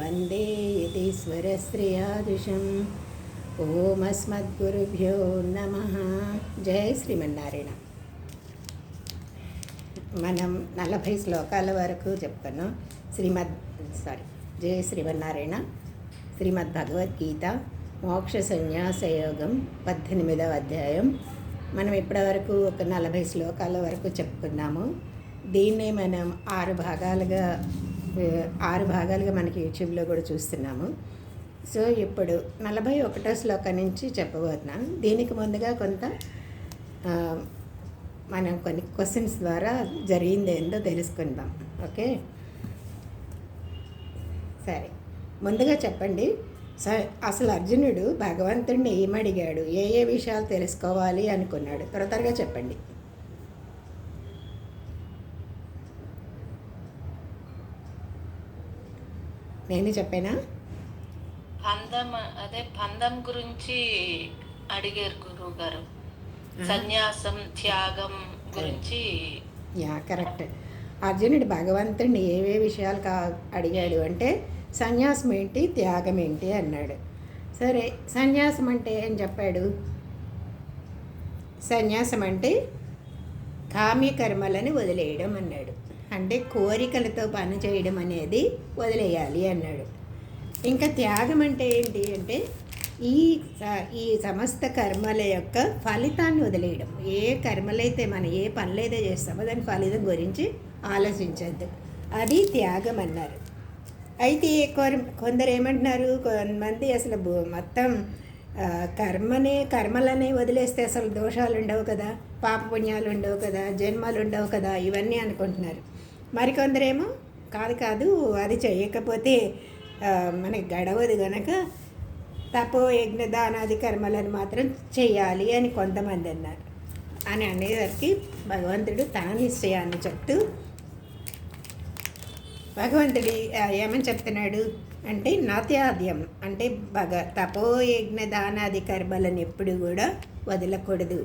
వందే యతీశ్వరశ్రేయాదుషం. ఓం అస్మద్గురుభ్యో నమః. జై శ్రీమన్నారాయణ. మనం 40 శ్లోకాల వరకు చెప్తున్నాం. జై శ్రీమన్నారాయణ. శ్రీమద్ భగవద్గీత మోక్ష సన్యాసయోగం 18వ అధ్యాయం. మనం ఇప్పటివరకు ఒక 40 శ్లోకాల వరకు చెప్పుకున్నాము. దీన్నే మనం 6 భాగాలుగా మనకి యూట్యూబ్లో కూడా చూస్తున్నాము. సో ఇప్పుడు 41వ శ్లోకం నుంచి చెప్పబోతున్నాను. దీనికి ముందుగా కొంత మనం కొన్ని క్వశ్చన్స్ ద్వారా జరిగింది ఏందో తెలుసుకుందాం. ఓకే, సరే. ముందుగా చెప్పండి, అసలు అర్జునుడు భగవంతుడిని ఏమడిగాడు, ఏ విషయాలు తెలుసుకోవాలి అనుకున్నాడు? త్వరగా చెప్పండి. నేను చెప్పానా? పందం గురించి అడిగారు గురువు గారు. సన్యాసం, త్యాగం గురించి. కరెక్ట్. అర్జునుడు భగవంతుడిని ఏ విషయాలు అడిగాడు అంటే సన్యాసం ఏంటి, త్యాగం ఏంటి అన్నాడు. సరే, సన్యాసం అంటే ఏం చెప్పాడు? సన్యాసం అంటే కామ్యకర్మలను వదిలేయడం అన్నాడు. అంటే కోరికలతో పని చేయడం అనేది వదిలేయాలి అన్నాడు. ఇంకా త్యాగం అంటే ఏంటి అంటే ఈ సమస్త కర్మల యొక్క ఫలితాన్ని వదిలేయడం. ఏ కర్మలైతే మనం ఏ పనులైతే చేస్తామో దాని ఫలితం గురించి ఆలోచించద్దు, అది త్యాగం అన్నారు. అయితే కొందరు ఏమంటున్నారు, కొంతమంది అసలు మొత్తం కర్మలనే వదిలేస్తే అసలు దోషాలు ఉండవు కదా, పాపపుణ్యాలు ఉండవు కదా, జన్మలు ఉండవు కదా, ఇవన్నీ అనుకుంటున్నారు. మరికొందరేమో కాదు అది చేయకపోతే మనకి గడవదు గనక తపో యజ్ఞ దానాది కర్మలను మాత్రం చేయాలి అని కొంతమంది అన్నారు. అని అనేసరికి భగవంతుడు తన నిశ్చయాన్ని చెప్తూ భగవంతుడి ఏమని చెప్తున్నాడు అంటే నాత్యాద్యం అంటే తపో యజ్ఞ దానాది కర్మలను ఎప్పుడు కూడా వదలకూడదు.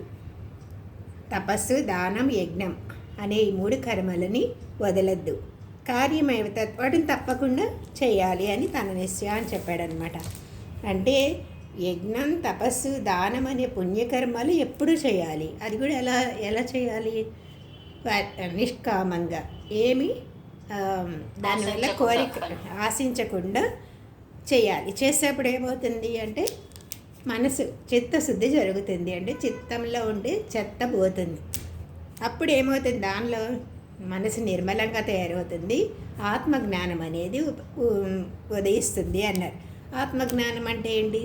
తపస్సు, దానం, యజ్ఞం అనే ఈ 3 కర్మలని వదలద్దు. కార్యమేవ వాటిని తప్పకుండా చేయాలి అని తన నిశ్చయాన్ని చెప్పాడనమాట. అంటే యజ్ఞం, తపస్సు, దానం అనే పుణ్యకర్మలు ఎప్పుడు చేయాలి. అది కూడా ఎలా చేయాలి? నిష్కామంగా, ఏమి దానివల్ల కోరిక ఆశించకుండా చేయాలి. చేసేప్పుడు ఏమవుతుంది అంటే మనసు చిత్తశుద్ధి జరుగుతుంది. అంటే చిత్తంలో ఉండే చెత్త పోతుంది. అప్పుడు ఏమవుతుంది, దానిలో మనసు నిర్మలంగా తయారవుతుంది. ఆత్మజ్ఞానం అనేది ఉదయిస్తుంది అన్నారు. ఆత్మజ్ఞానం అంటే ఏంటి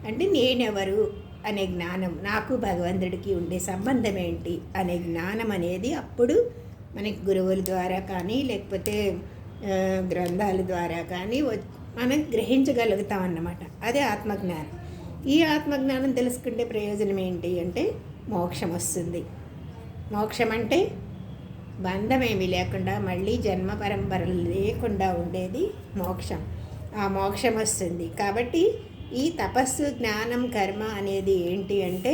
అంటే నేనెవరు అనే జ్ఞానం, నాకు భగవంతుడికి ఉండే సంబంధం ఏంటి అనే జ్ఞానం అనేది అప్పుడు మనకి గురువుల ద్వారా కానీ లేకపోతే గ్రంథాల ద్వారా కానీ మనం గ్రహించగలుగుతాం అన్నమాట. అదే ఆత్మజ్ఞానం. ఈ ఆత్మజ్ఞానం తెలుసుకుంటే ప్రయోజనం ఏంటి అంటే మోక్షం వస్తుంది. మోక్షం అంటే బంధమేమీ లేకుండా మళ్ళీ జన్మ పరంపరలు లేకుండా ఉండేది మోక్షం. ఆ మోక్షం వస్తుంది. కాబట్టి ఈ తపస్సు, జ్ఞానం, కర్మ అనేది ఏంటి అంటే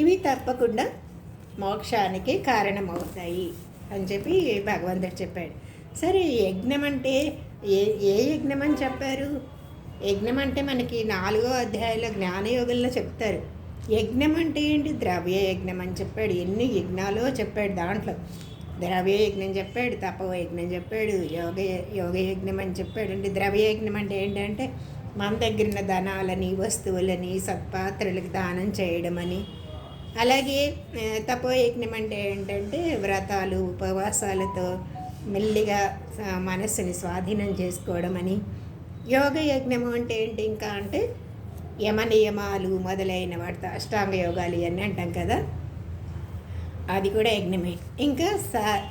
ఇవి తప్పకుండా మోక్షానికి కారణమవుతాయి అని చెప్పి భగవంతుడు చెప్పాడు. సరే, యజ్ఞం అంటే ఏ యజ్ఞం అని చెప్పారు? యజ్ఞం అంటే మనకి 4వ అధ్యాయంలో జ్ఞానయోగంలో చెప్తారు. యజ్ఞం అంటే ఏంటి? ద్రవ్య యజ్ఞం అని చెప్పాడు. ఎన్ని యజ్ఞాలో చెప్పాడు. దాంట్లో ద్రవ్య యజ్ఞం చెప్పాడు, తపోయజ్ఞం చెప్పాడు, యోగ యజ్ఞం అని చెప్పాడు. అంటే ద్రవ్య యజ్ఞం అంటే ఏంటంటే మన దగ్గర ఉన్న ధనాలని, వస్తువులని సత్పాత్రలకు దానం చేయడం అని. అలాగే తపోయజ్ఞం అంటే ఏంటంటే వ్రతాలు, ఉపవాసాలతో మెల్లిగా మనస్సుని స్వాధీనం చేసుకోవడం అని. యోగ యజ్ఞము అంటే ఏంటి ఇంకా అంటే యమనియమాలు మొదలైన వాటితో అష్టాంగ యోగాలు ఇవన్నీ అంటాం కదా, అది కూడా యజ్ఞమే. ఇంకా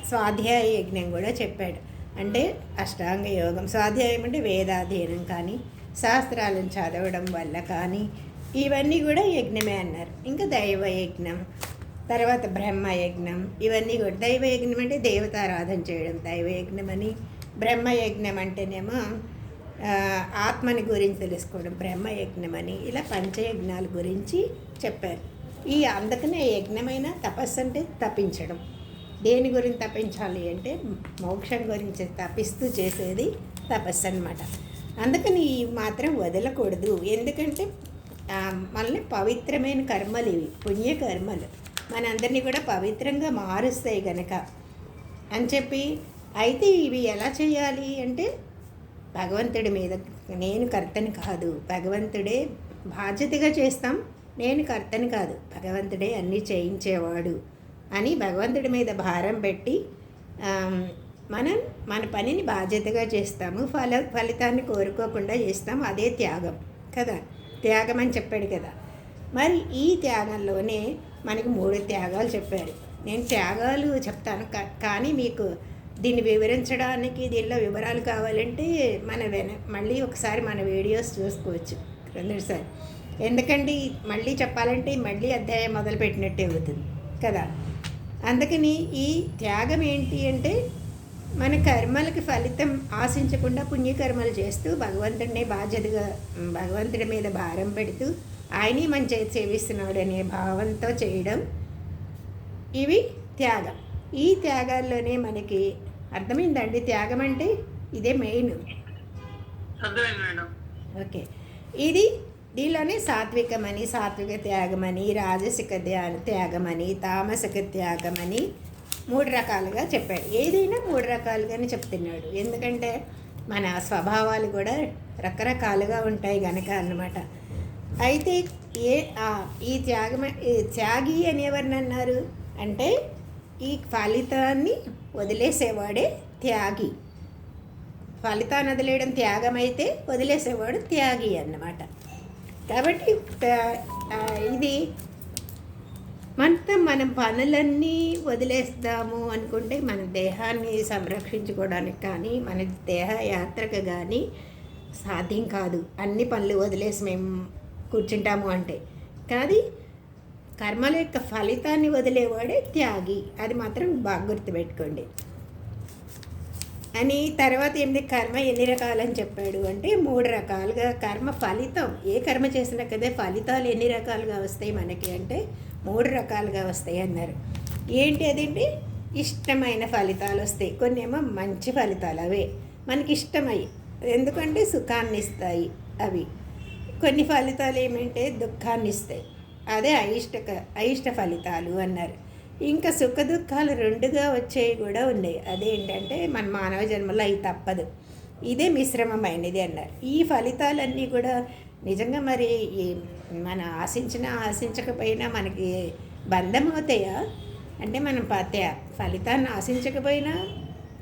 స్వాధ్యాయ యజ్ఞం కూడా చెప్పాడు. అంటే అష్టాంగ యోగం, స్వాధ్యాయం అంటే వేదాధ్యయనం కానీ శాస్త్రాలను చదవడం వల్ల కానీ ఇవన్నీ కూడా యజ్ఞమే అన్నారు. ఇంకా దైవ యజ్ఞం, తర్వాత బ్రహ్మయజ్ఞం, ఇవన్నీ కూడా. దైవయజ్ఞం అంటే దేవతారాధన చేయడం దైవయజ్ఞం అని. బ్రహ్మయజ్ఞం అంటేనేమో ఆత్మని గురించి తెలుసుకోవడం బ్రహ్మయజ్ఞం అని. ఇలా పంచయజ్ఞాల గురించి చెప్పారు. అందుకనే యజ్ఞమైన తపస్సు అంటే తపించడం. దేని గురించి తపించాలి అంటే మోక్షం గురించి తపిస్తూ చేసేది తపస్సు అన్నమాట. అందుకని ఇవి మాత్రం వదలకూడదు. ఎందుకంటే మనల్ని పవిత్రమైన కర్మలు ఇవి, పుణ్యకర్మలు మనందరినీ కూడా పవిత్రంగా మారుస్తాయి గనక అని చెప్పి. అయితే ఇవి ఎలా చేయాలి అంటే భగవంతుడి మీద, నేను కర్తని కాదు, భగవంతుడే బాధ్యతగా చేస్తాం, నేను కర్తని కాదు, భగవంతుడే అన్నీ చేయించేవాడు అని భగవంతుడి మీద భారం పెట్టి మనం మన పనిని బాధ్యతగా చేస్తాము, ఫలితాన్ని కోరుకోకుండా చేస్తాం. అదే త్యాగం కదా, త్యాగం అని చెప్పాడు కదా. మరి ఈ త్యాగంలోనే మనకి 3 త్యాగాలు చెప్పారు. నేను త్యాగాలు చెప్తాను, కానీ మీకు దీన్ని వివరించడానికి దీనిలో వివరాలు కావాలంటే మళ్ళీ ఒకసారి మన వీడియోస్ చూసుకోవచ్చు రెండోసారి. ఎందుకంటే మళ్ళీ చెప్పాలంటే మళ్ళీ అధ్యాయం మొదలుపెట్టినట్టే అవుతుంది కదా. అందుకని ఈ త్యాగం ఏంటి అంటే మన కర్మలకి ఫలితం ఆశించకుండా పుణ్యకర్మలు చేస్తూ భగవంతుడిని బాధ్యతగా భగవంతుడి మీద భారం పెడుతూ ఆయనే మన చేతి సేవిస్తున్నాడు అనే భావంతో చేయడం, ఇవి త్యాగం. ఈ త్యాగాల్లోనే మనకి అర్థమైందండి, త్యాగం అంటే ఇదే మెయిన్. ఓకే, ఇది దీనిలోనే సాత్వికమని, సాత్విక త్యాగమని, రాజసిక త్యాగమని, తామసిక త్యాగమని 3 రకాలుగా చెప్పాడు. ఏదైనా 3 రకాలుగానే చెప్తున్నాడు, ఎందుకంటే మన స్వభావాలు కూడా రకరకాలుగా ఉంటాయి కనుక అన్నమాట. అయితే ఈ త్యాగి అని ఎవరిని అన్నారు అంటే ఈ ఫలితాన్ని వదిలేసేవాడే త్యాగి. ఫలితాన్ని వదిలేయడం త్యాగం అయితే వదిలేసేవాడు త్యాగి అన్నమాట. కాబట్టి ఇది మనం పనులన్నీ వదిలేస్తాము అనుకుంటే మన దేహాన్ని సంరక్షించుకోవడానికి కానీ మన దేహ యాత్రకు కానీ సాధ్యం కాదు. అన్ని పనులు వదిలేసి మేము కూర్చుంటాము అంటే కాదు. కర్మల యొక్క ఫలితాన్ని వదిలేవాడే త్యాగి, అది మాత్రం బాగా గుర్తుపెట్టుకోండి. అని తర్వాత కర్మ ఎన్ని రకాలని చెప్పాడు అంటే 3 రకాలుగా. కర్మ ఫలితం, ఏ కర్మ చేసినా కదా ఫలితాలు ఎన్ని రకాలుగా వస్తాయి మనకి అంటే 3 రకాలుగా వస్తాయి అన్నారు. ఏంటి అదేంటి? ఇష్టమైన ఫలితాలు వస్తాయి, కొన్ని ఏమో మంచి ఫలితాలు, అవే మనకి ఇష్టమై, ఎందుకంటే సుఖాన్ని ఇస్తాయి అవి. కొన్ని ఫలితాలు ఏమంటే దుఃఖాన్ని ఇస్తాయి, అదే అయిష్ట ఫలితాలు అన్నారు. ఇంకా సుఖ దుఃఖాలు 2గా వచ్చేవి కూడా ఉన్నాయి, అదేంటంటే మన మానవ జన్మలో అవి తప్పదు, ఇదే మిశ్రమమైనది అన్నారు. ఈ ఫలితాలన్నీ కూడా నిజంగా మరి మన ఆశించకపోయినా మనకి బంధం అవుతాయా అంటే మనం ఫలితాన్ని ఆశించకపోయినా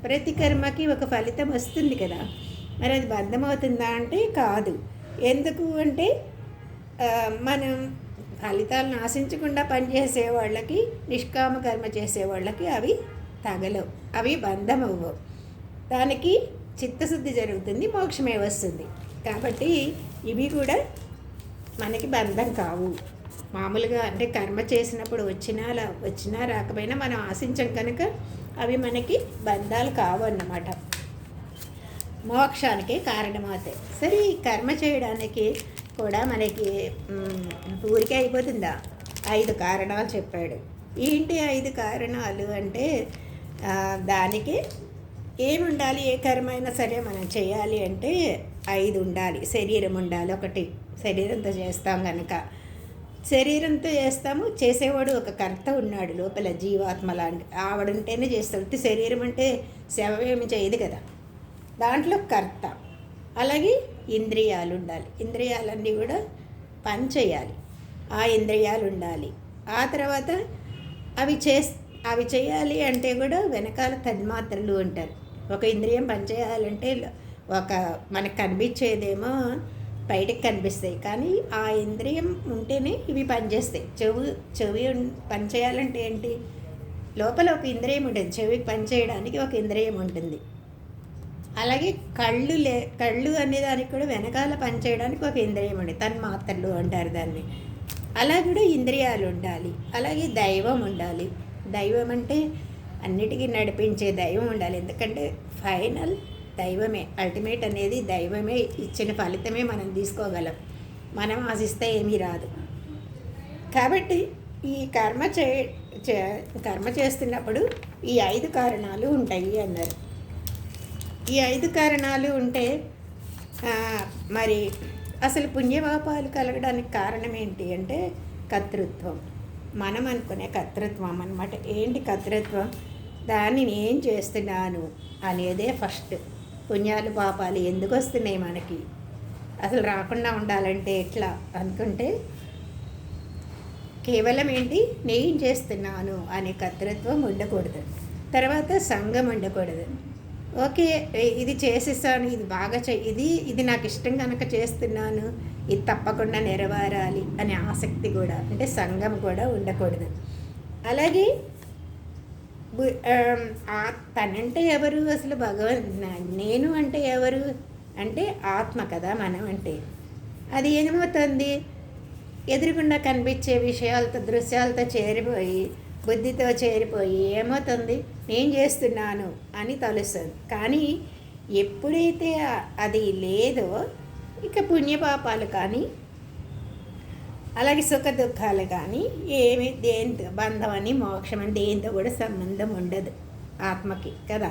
ప్రతి కర్మకి ఒక ఫలితం వస్తుంది కదా, మరి అది బంధం అవుతుందా అంటే కాదు. ఎందుకు అంటే మనం ఫలితాలను ఆశించకుండా పనిచేసే వాళ్ళకి, నిష్కామ కర్మ చేసే వాళ్ళకి అవి తగలవు, అవి బంధం అవ్వవు, దానికి చిత్తశుద్ధి జరుగుతుంది, మోక్షమే వస్తుంది. కాబట్టి ఇవి కూడా మనకి బంధం కావు. మామూలుగా అంటే కర్మ చేసినప్పుడు వచ్చినా రాకపోయినా మనం ఆశించం కనుక అవి మనకి బంధాలు కావు అన్నమాట, మోక్షానికి కారణమవుతాయి. సరే, ఈ కర్మ చేయడానికి కూడా మనకి ఊరికే అయిపోతుందా? 5 కారణాలు చెప్పాడు. ఏంటి 5 కారణాలు అంటే దానికి ఏముండాలి, ఏ కర్మ అయినా సరే మనం చేయాలి అంటే 5 ఉండాలి. శరీరం ఉండాలి, ఒకటి శరీరంతో చేస్తాం కనుక, శరీరంతో చేస్తాము, చేసేవాడు ఒక కర్త ఉన్నాడు లోపల, జీవాత్మ లాంటి ఆవిడంటేనే చేస్తాడు. శరీరం అంటే సేవ ఏమి చేయదు కదా, దాంట్లో కర్త. అలాగే ఇంద్రియాలు ఉండాలి, ఇంద్రియాలన్నీ కూడా పని చేయాలి, ఆ ఇంద్రియాలు ఉండాలి. ఆ తర్వాత అవి చేయాలి అంటే కూడా వెనకాల తన్మాత్రలు ఉంటారు. ఒక ఇంద్రియం పనిచేయాలంటే మనకు కనిపించేదేమో బయటకు కనిపిస్తాయి, కానీ ఆ ఇంద్రియం ఉంటేనే ఇవి పనిచేస్తాయి. చెవి పనిచేయాలంటే ఏంటి, లోపల ఒక ఇంద్రియం ఉంటుంది, చెవికి పనిచేయడానికి ఒక ఇంద్రియం ఉంటుంది. అలాగే కళ్ళు అనేదానికి కూడా వెనకాల పనిచేయడానికి ఒక ఇంద్రియం ఉండే, తన్మాత్రలు అంటారు దాన్ని. అలా కూడా ఇంద్రియాలు ఉండాలి. అలాగే దైవం ఉండాలి. దైవం అంటే అన్నిటికీ నడిపించే దైవం ఉండాలి, ఎందుకంటే ఫైనల్ దైవమే, అల్టిమేట్ అనేది దైవమే ఇచ్చిన ఫలితమే మనం తీసుకోగలం, మనం ఆశిస్తే ఏమీ రాదు. కాబట్టి ఈ కర్మ చేస్తున్నప్పుడు ఈ 5 కారణాలు ఉంటాయి అన్నారు. ఈ 5 కారణాలు ఉంటే ఆ, మరి అసలు పుణ్యపాపాలు కలగడానికి కారణం ఏంటి అంటే కర్తృత్వం. మనం అనుకునే కర్తృత్వం అన్నమాట. ఏంటి కర్తృత్వం? దాన్ని ఏం చేస్తున్నాను అనేదే ఫస్ట్. పుణ్యాలు పాపాలు ఎందుకు వస్తున్నాయి మనకి? అసలు రాకుండా ఉండాలంటే ఎట్లా అనుకుంటే కేవలం ఏంటి, నేను చేస్తున్నాను అనే కర్తృత్వం ఉండకూడదు. తర్వాత సంఘం ఉండకూడదు. ఓకే, ఇది చేసేసాను, ఇది బాగా ఇది నాకు ఇష్టం కనుక చేస్తున్నాను, ఇది తప్పకుండా నెరవేరాలి అనే ఆసక్తి కూడా, అంటే సంఘం కూడా ఉండకూడదు. అలాగే తనంటే ఎవరు అసలు? నేను అంటే ఎవరు అంటే ఆత్మ కదా మనం అంటే. అది ఏమవుతుంది? ఎదురుగుండా కనిపించే విషయాలతో, దృశ్యాలతో చేరిపోయి, బుద్ధితో చేరిపోయి ఏమవుతుంది? నేను చేస్తున్నాను అని తెలుస్తుంది. కానీ ఎప్పుడైతే అది లేదో ఇక పుణ్యపాపాలు కానీ అలాగే సుఖ దుఃఖాలు కానీ ఏమి దేంతో బంధం అని మోక్షం అని దేంతో కూడా సంబంధం ఉండదు ఆత్మకి కదా.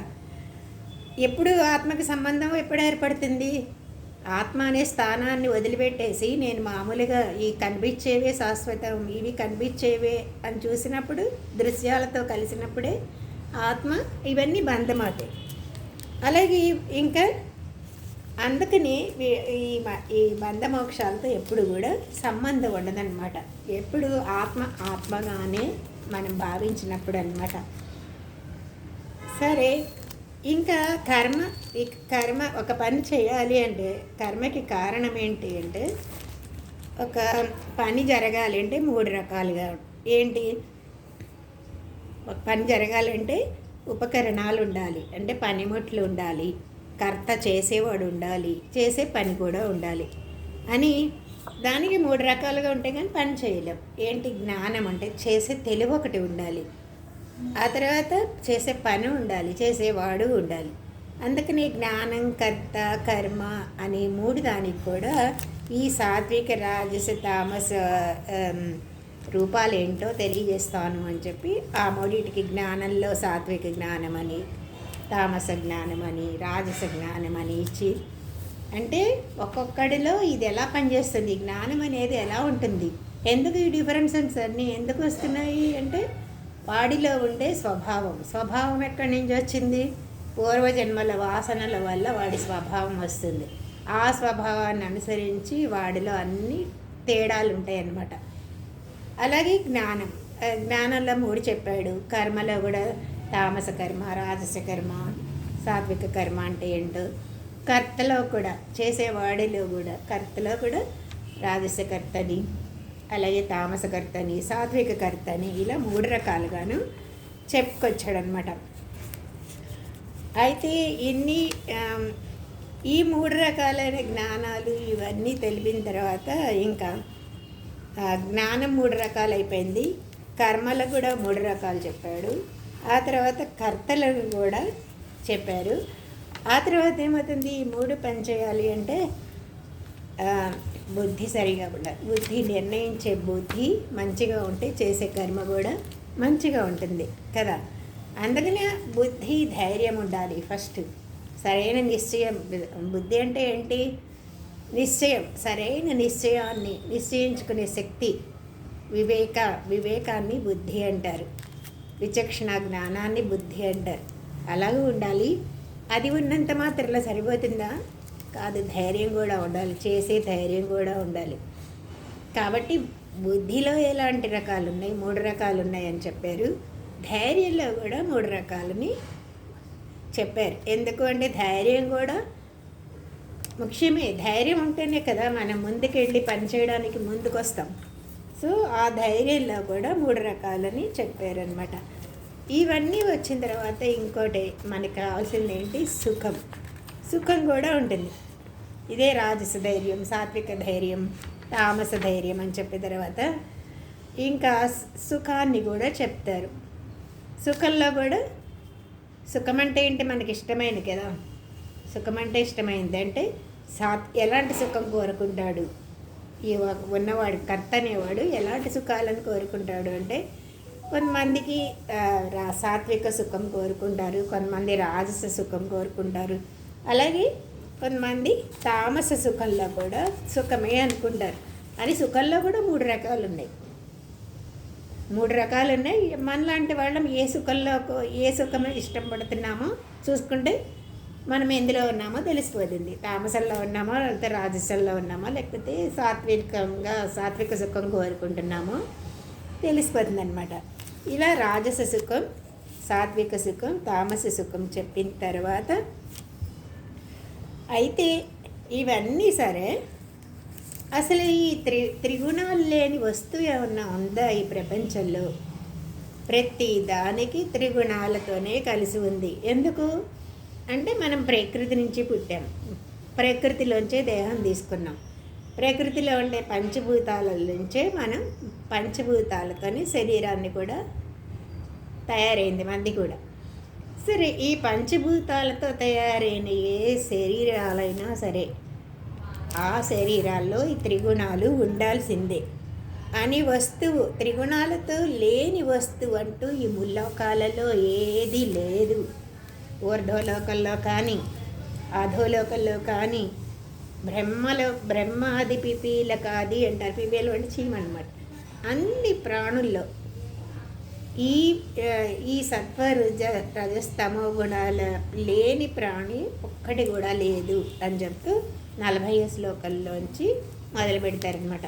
ఎప్పుడు ఆత్మకి సంబంధం ఎప్పుడు ఏర్పడుతుంది? ఆత్మ అనే స్థానాన్ని వదిలిపెట్టేసి నేను మామూలుగా ఈ కనిపించేవే శాశ్వతం, ఇవి కనిపించేవే అని చూసినప్పుడు, దృశ్యాలతో కలిసినప్పుడే ఆత్మ ఇవన్నీ బంధమవుతాయి. అలాగే ఇంకా అందుకని ఈ బంధమోక్షాలతో ఎప్పుడు కూడా సంబంధం ఉండదన్నమాట. ఎప్పుడు ఆత్మగానే మనం భావించినప్పుడు అన్నమాట. సరే, ఇంకా కర్మ ఒక పని చేయాలి అంటే కర్మకి కారణం ఏంటి అంటే, ఒక పని జరగాలి అంటే 3 రకాలుగా. ఏంటి? ఒక పని జరగాలంటే ఉపకరణాలు ఉండాలి, అంటే పనిముట్లు ఉండాలి, కర్త చేసేవాడు ఉండాలి, చేసే పని కూడా ఉండాలి అని. దానికి 3 రకాలుగా ఉంటే కానీ పని చేయలేం. ఏంటి? జ్ఞానం అంటే చేసే తెలివి ఒకటి ఉండాలి, ఆ తర్వాత చేసే పని ఉండాలి, చేసేవాడు ఉండాలి. అందుకని జ్ఞానం, కర్త, కర్మ అనే 3 దానికి కూడా ఈ సాత్విక, రాజస, తామస రూపాలు ఏంటో తెలియజేస్తాను అని చెప్పి ఆ 3టికి జ్ఞానంలో సాత్విక జ్ఞానం అని, తామస జ్ఞానం అని, రాజస జ్ఞానం అని ఇచ్చి, అంటే ఒక్కొక్కడిలో ఇది ఎలా పనిచేస్తుంది, జ్ఞానం అనేది ఎలా ఉంటుంది, ఎందుకు ఈ డిఫరెన్సెస్ అన్నీ ఎందుకు వస్తున్నాయి అంటే వాడిలో ఉండే స్వభావం ఎక్కడి నుంచి వచ్చింది? పూర్వజన్మల వాసనల వల్ల వాడి స్వభావం వస్తుంది. ఆ స్వభావాన్ని అనుసరించి వాడిలో అన్ని తేడాలు ఉంటాయి అన్నమాట. అలాగే జ్ఞానంలో 3 చెప్పాడు. కర్మలో కూడా తామస కర్మ, రాజస కర్మ, సాత్విక కర్మ అంటే ఏంటో. కర్తలో కూడా చేసేవాడిలో కూడా కర్తలో కూడా రాజస కర్తని, అలాగే తామస కర్తని, సాత్విక కర్తని, ఇలా 3 రకాలుగాను చెప్పుకొచ్చాడనమాట. అయితే ఈ 3 రకాలైన జ్ఞానాలు ఇవన్నీ తెలిపిన తర్వాత ఇంకా జ్ఞానం 3 రకాలు అయిపోయింది. కర్మలు కూడా 3 రకాలు చెప్పాడు. ఆ తర్వాత కర్తలను కూడా చెప్పారు. ఆ తర్వాత ఏమవుతుంది? ఈ 3 పని చేయాలి అంటే బుద్ధి సరిగా ఉండాలి. బుద్ధి నిర్ణయించే బుద్ధి మంచిగా ఉంటే చేసే కర్మ కూడా మంచిగా ఉంటుంది కదా. అందుకనే బుద్ధి, ధైర్యం ఉండాలి ఫస్ట్. సరైన నిశ్చయం. బుద్ధి అంటే ఏంటి? నిశ్చయం. సరైన నిశ్చయాన్ని నిశ్చయించుకునే శక్తి, వివేకాన్ని బుద్ధి అంటారు. విచక్షణ జ్ఞానాన్ని బుద్ధి అంటారు. అలాగే ఉండాలి. అది ఉన్నంత మాత్రంలో సరిపోతుందా? కాదు, ధైర్యం కూడా ఉండాలి, చేసే ధైర్యం కూడా ఉండాలి. కాబట్టి బుద్ధిలో ఎలాంటి రకాలు ఉన్నాయి? 3 రకాలు ఉన్నాయని చెప్పారు. ధైర్యంలో కూడా 3 రకాలని చెప్పారు. ఎందుకు అంటే ధైర్యం కూడా ముఖ్యమే. ధైర్యం ఉంటేనే కదా మనం ముందుకెళ్ళి పని చేయడానికి ముందుకు వస్తాం. సో ఆ ధైర్యంలో కూడా 3 రకాలని చెప్పారనమాట. ఇవన్నీ వచ్చిన తర్వాత ఇంకోటి మనకు కావాల్సింది ఏంటి? సుఖం కూడా ఉంటుంది. ఇదే రాజస ధైర్యం, సాత్విక ధైర్యం, తామస ధైర్యం అని చెప్పిన తర్వాత ఇంకా సుఖాన్ని కూడా చెప్తారు. సుఖంలో కూడా సుఖం అంటే ఏంటి? మనకి ఇష్టమైనది కదా. సుఖం అంటే ఇష్టమైంది అంటే ఎలాంటి సుఖం కోరుకుంటాడు ఈ ఉన్నవాడు, కర్త అనేవాడు ఎలాంటి సుఖాలను కోరుకుంటాడు అంటే కొంతమందికి సాత్విక సుఖం కోరుకుంటారు, కొంతమంది రాజస సుఖం కోరుకుంటారు, అలాగే కొంతమంది తామస సుఖంలో కూడా సుఖమే అనుకుంటారు. అని సుఖంలో కూడా 3 రకాలు ఉన్నాయి. 3 రకాలు ఉన్నాయి. మనలాంటి వాళ్ళం ఏ సుఖమే ఇష్టపడుతున్నామో చూసుకుంటే మనం ఎందులో ఉన్నామో తెలిసిపోతుంది. తామసంలో ఉన్నామో, లేకపోతే రాజసంలో ఉన్నామో, లేకపోతే సాత్విక సుఖం కోరుకుంటున్నామో తెలిసిపోతుంది అనమాట. ఇలా రాజస సుఖం, సాత్విక సుఖం, తామస సుఖం చెప్పిన తర్వాత అయితే ఇవన్నీ సరే, అసలు ఈ త్రిగుణాలు లేని వస్తువు ఏమన్నా ఉందా ఈ ప్రపంచంలో? ప్రతి దానికి త్రిగుణాలతోనే కలిసి ఉంది. ఎందుకు అంటే మనం ప్రకృతి నుంచి పుట్టాం, ప్రకృతిలోంచే దేహం తీసుకున్నాం. ప్రకృతిలో ఉండే పంచభూతాల నుంచే మనం పంచభూతాలతోని శరీరాన్ని కూడా తయారైంది మంది కూడా. సరే, ఈ పంచభూతాలతో తయారైన ఏ శరీరాలైనా సరే ఆ శరీరాల్లో ఈ త్రిగుణాలు ఉండాల్సిందే. అని వస్తువు, త్రిగుణాలతో లేని వస్తువు అంటూ ఈ ముల్లోకాలలో ఏది లేదు. ఊర్ధ్వలోకంలో కానీ, అధోలోకంలో కానీ, బ్రహ్మాది పిపీలకాది అంటారు. పిపీలు అంటే చీమ అనమాట. అన్ని ప్రాణుల్లో ఈ సత్వ రజస్తమో గుణాల లేని ప్రాణి ఒక్కటి కూడా లేదు అని చెప్తూ 40వ శ్లోకంలోంచి మొదలు పెడతారనమాట.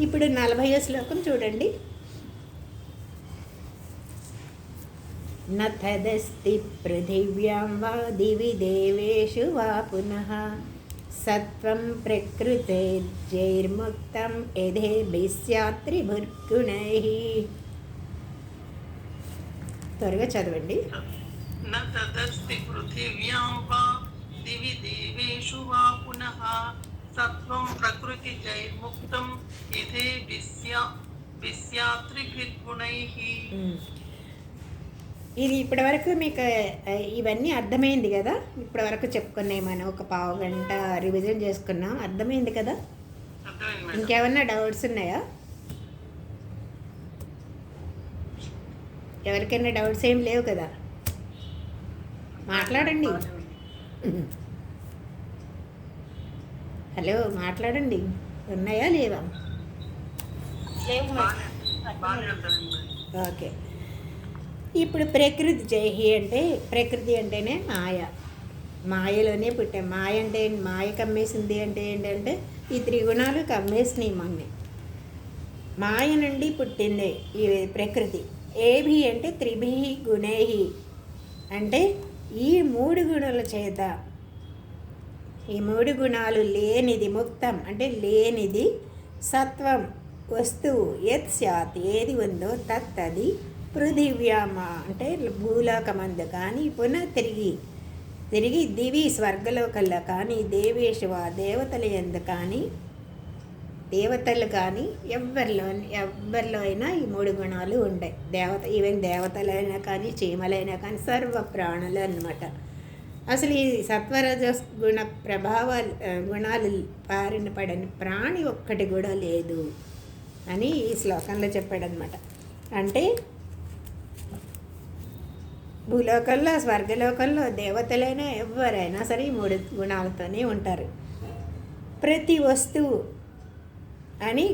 ఇప్పుడు 40వ శ్లోకం చూడండి. నతదస్తి పృథివ్యాం వా దివి దేవేషు వా పునః సత్వం ప్రకృతైర్జైర్ముక్తం యథేభిస్యాత్రిభుర్గుణైః. త్వరగా చదవండి. నతదస్తి పృథివ్యాం వా దివి దేవేషు వా పునః సత్వం ప్రకృతిజైర్ముక్తం యథేభిస్యాత్రిభిర్గుణైః. ఇది ఇప్పటివరకు మీకు ఇవన్నీ అర్థమైంది కదా? ఇప్పటివరకు చెప్పుకున్నాయి మనం, ఒక పావు గంట రివిజన్ చేసుకున్నాం. అర్థమైంది కదా? ఇంకేమన్నా డౌట్స్ ఉన్నాయా? ఎవరికైనా డౌట్స్ ఏం లేవు కదా? మాట్లాడండి. హలో, మాట్లాడండి. ఉన్నాయా లేవా? ఓకే. ఇప్పుడు ప్రకృతి జైహి అంటే, ప్రకృతి అంటేనే మాయ. మాయలోనే పుట్టాం. మాయ అంటే మాయ కమ్మేసింది అంటే ఏంటంటే ఈ త్రిగుణాలు కమ్మేసినాయి మొన్నే. మాయ నుండి పుట్టింది ఈ ప్రకృతి. ఏభి అంటే త్రిభి గుణేహి అంటే ఈ 3 గుణాల చేత, ఈ 3 గుణాలు లేనిది, ముక్తం అంటే లేనిది, సత్వం వస్తువు, యత్ స్యాత్ ఏది ఉందో, తత్ అది, పృథివ్యామ అంటే భూలోకమందు కానీ, పునః తిరిగి దివి స్వర్గలోకల్లో కానీ, దేవేశవ దేవతల యందు కానీ, దేవతలు కానీ ఎవరిలో అయినా ఈ 3 గుణాలు ఉంటాయి. ఈవెన్ దేవతలైనా కానీ, చీమలైనా కానీ, సర్వ ప్రాణులు అన్నమాట. అసలు ఈ సత్వరజ గుణ గుణాలు బారిన పడని ప్రాణి ఒక్కటి కూడా లేదు అని ఈ శ్లోకంలో చెప్పాడనమాట. అంటే భూలోకంలో, స్వర్గలోకంలో దేవతలైనా ఎవరైనా సరే ఈ 3 గుణాలతోనే ఉంటారు. ప్రతి వస్తువు అని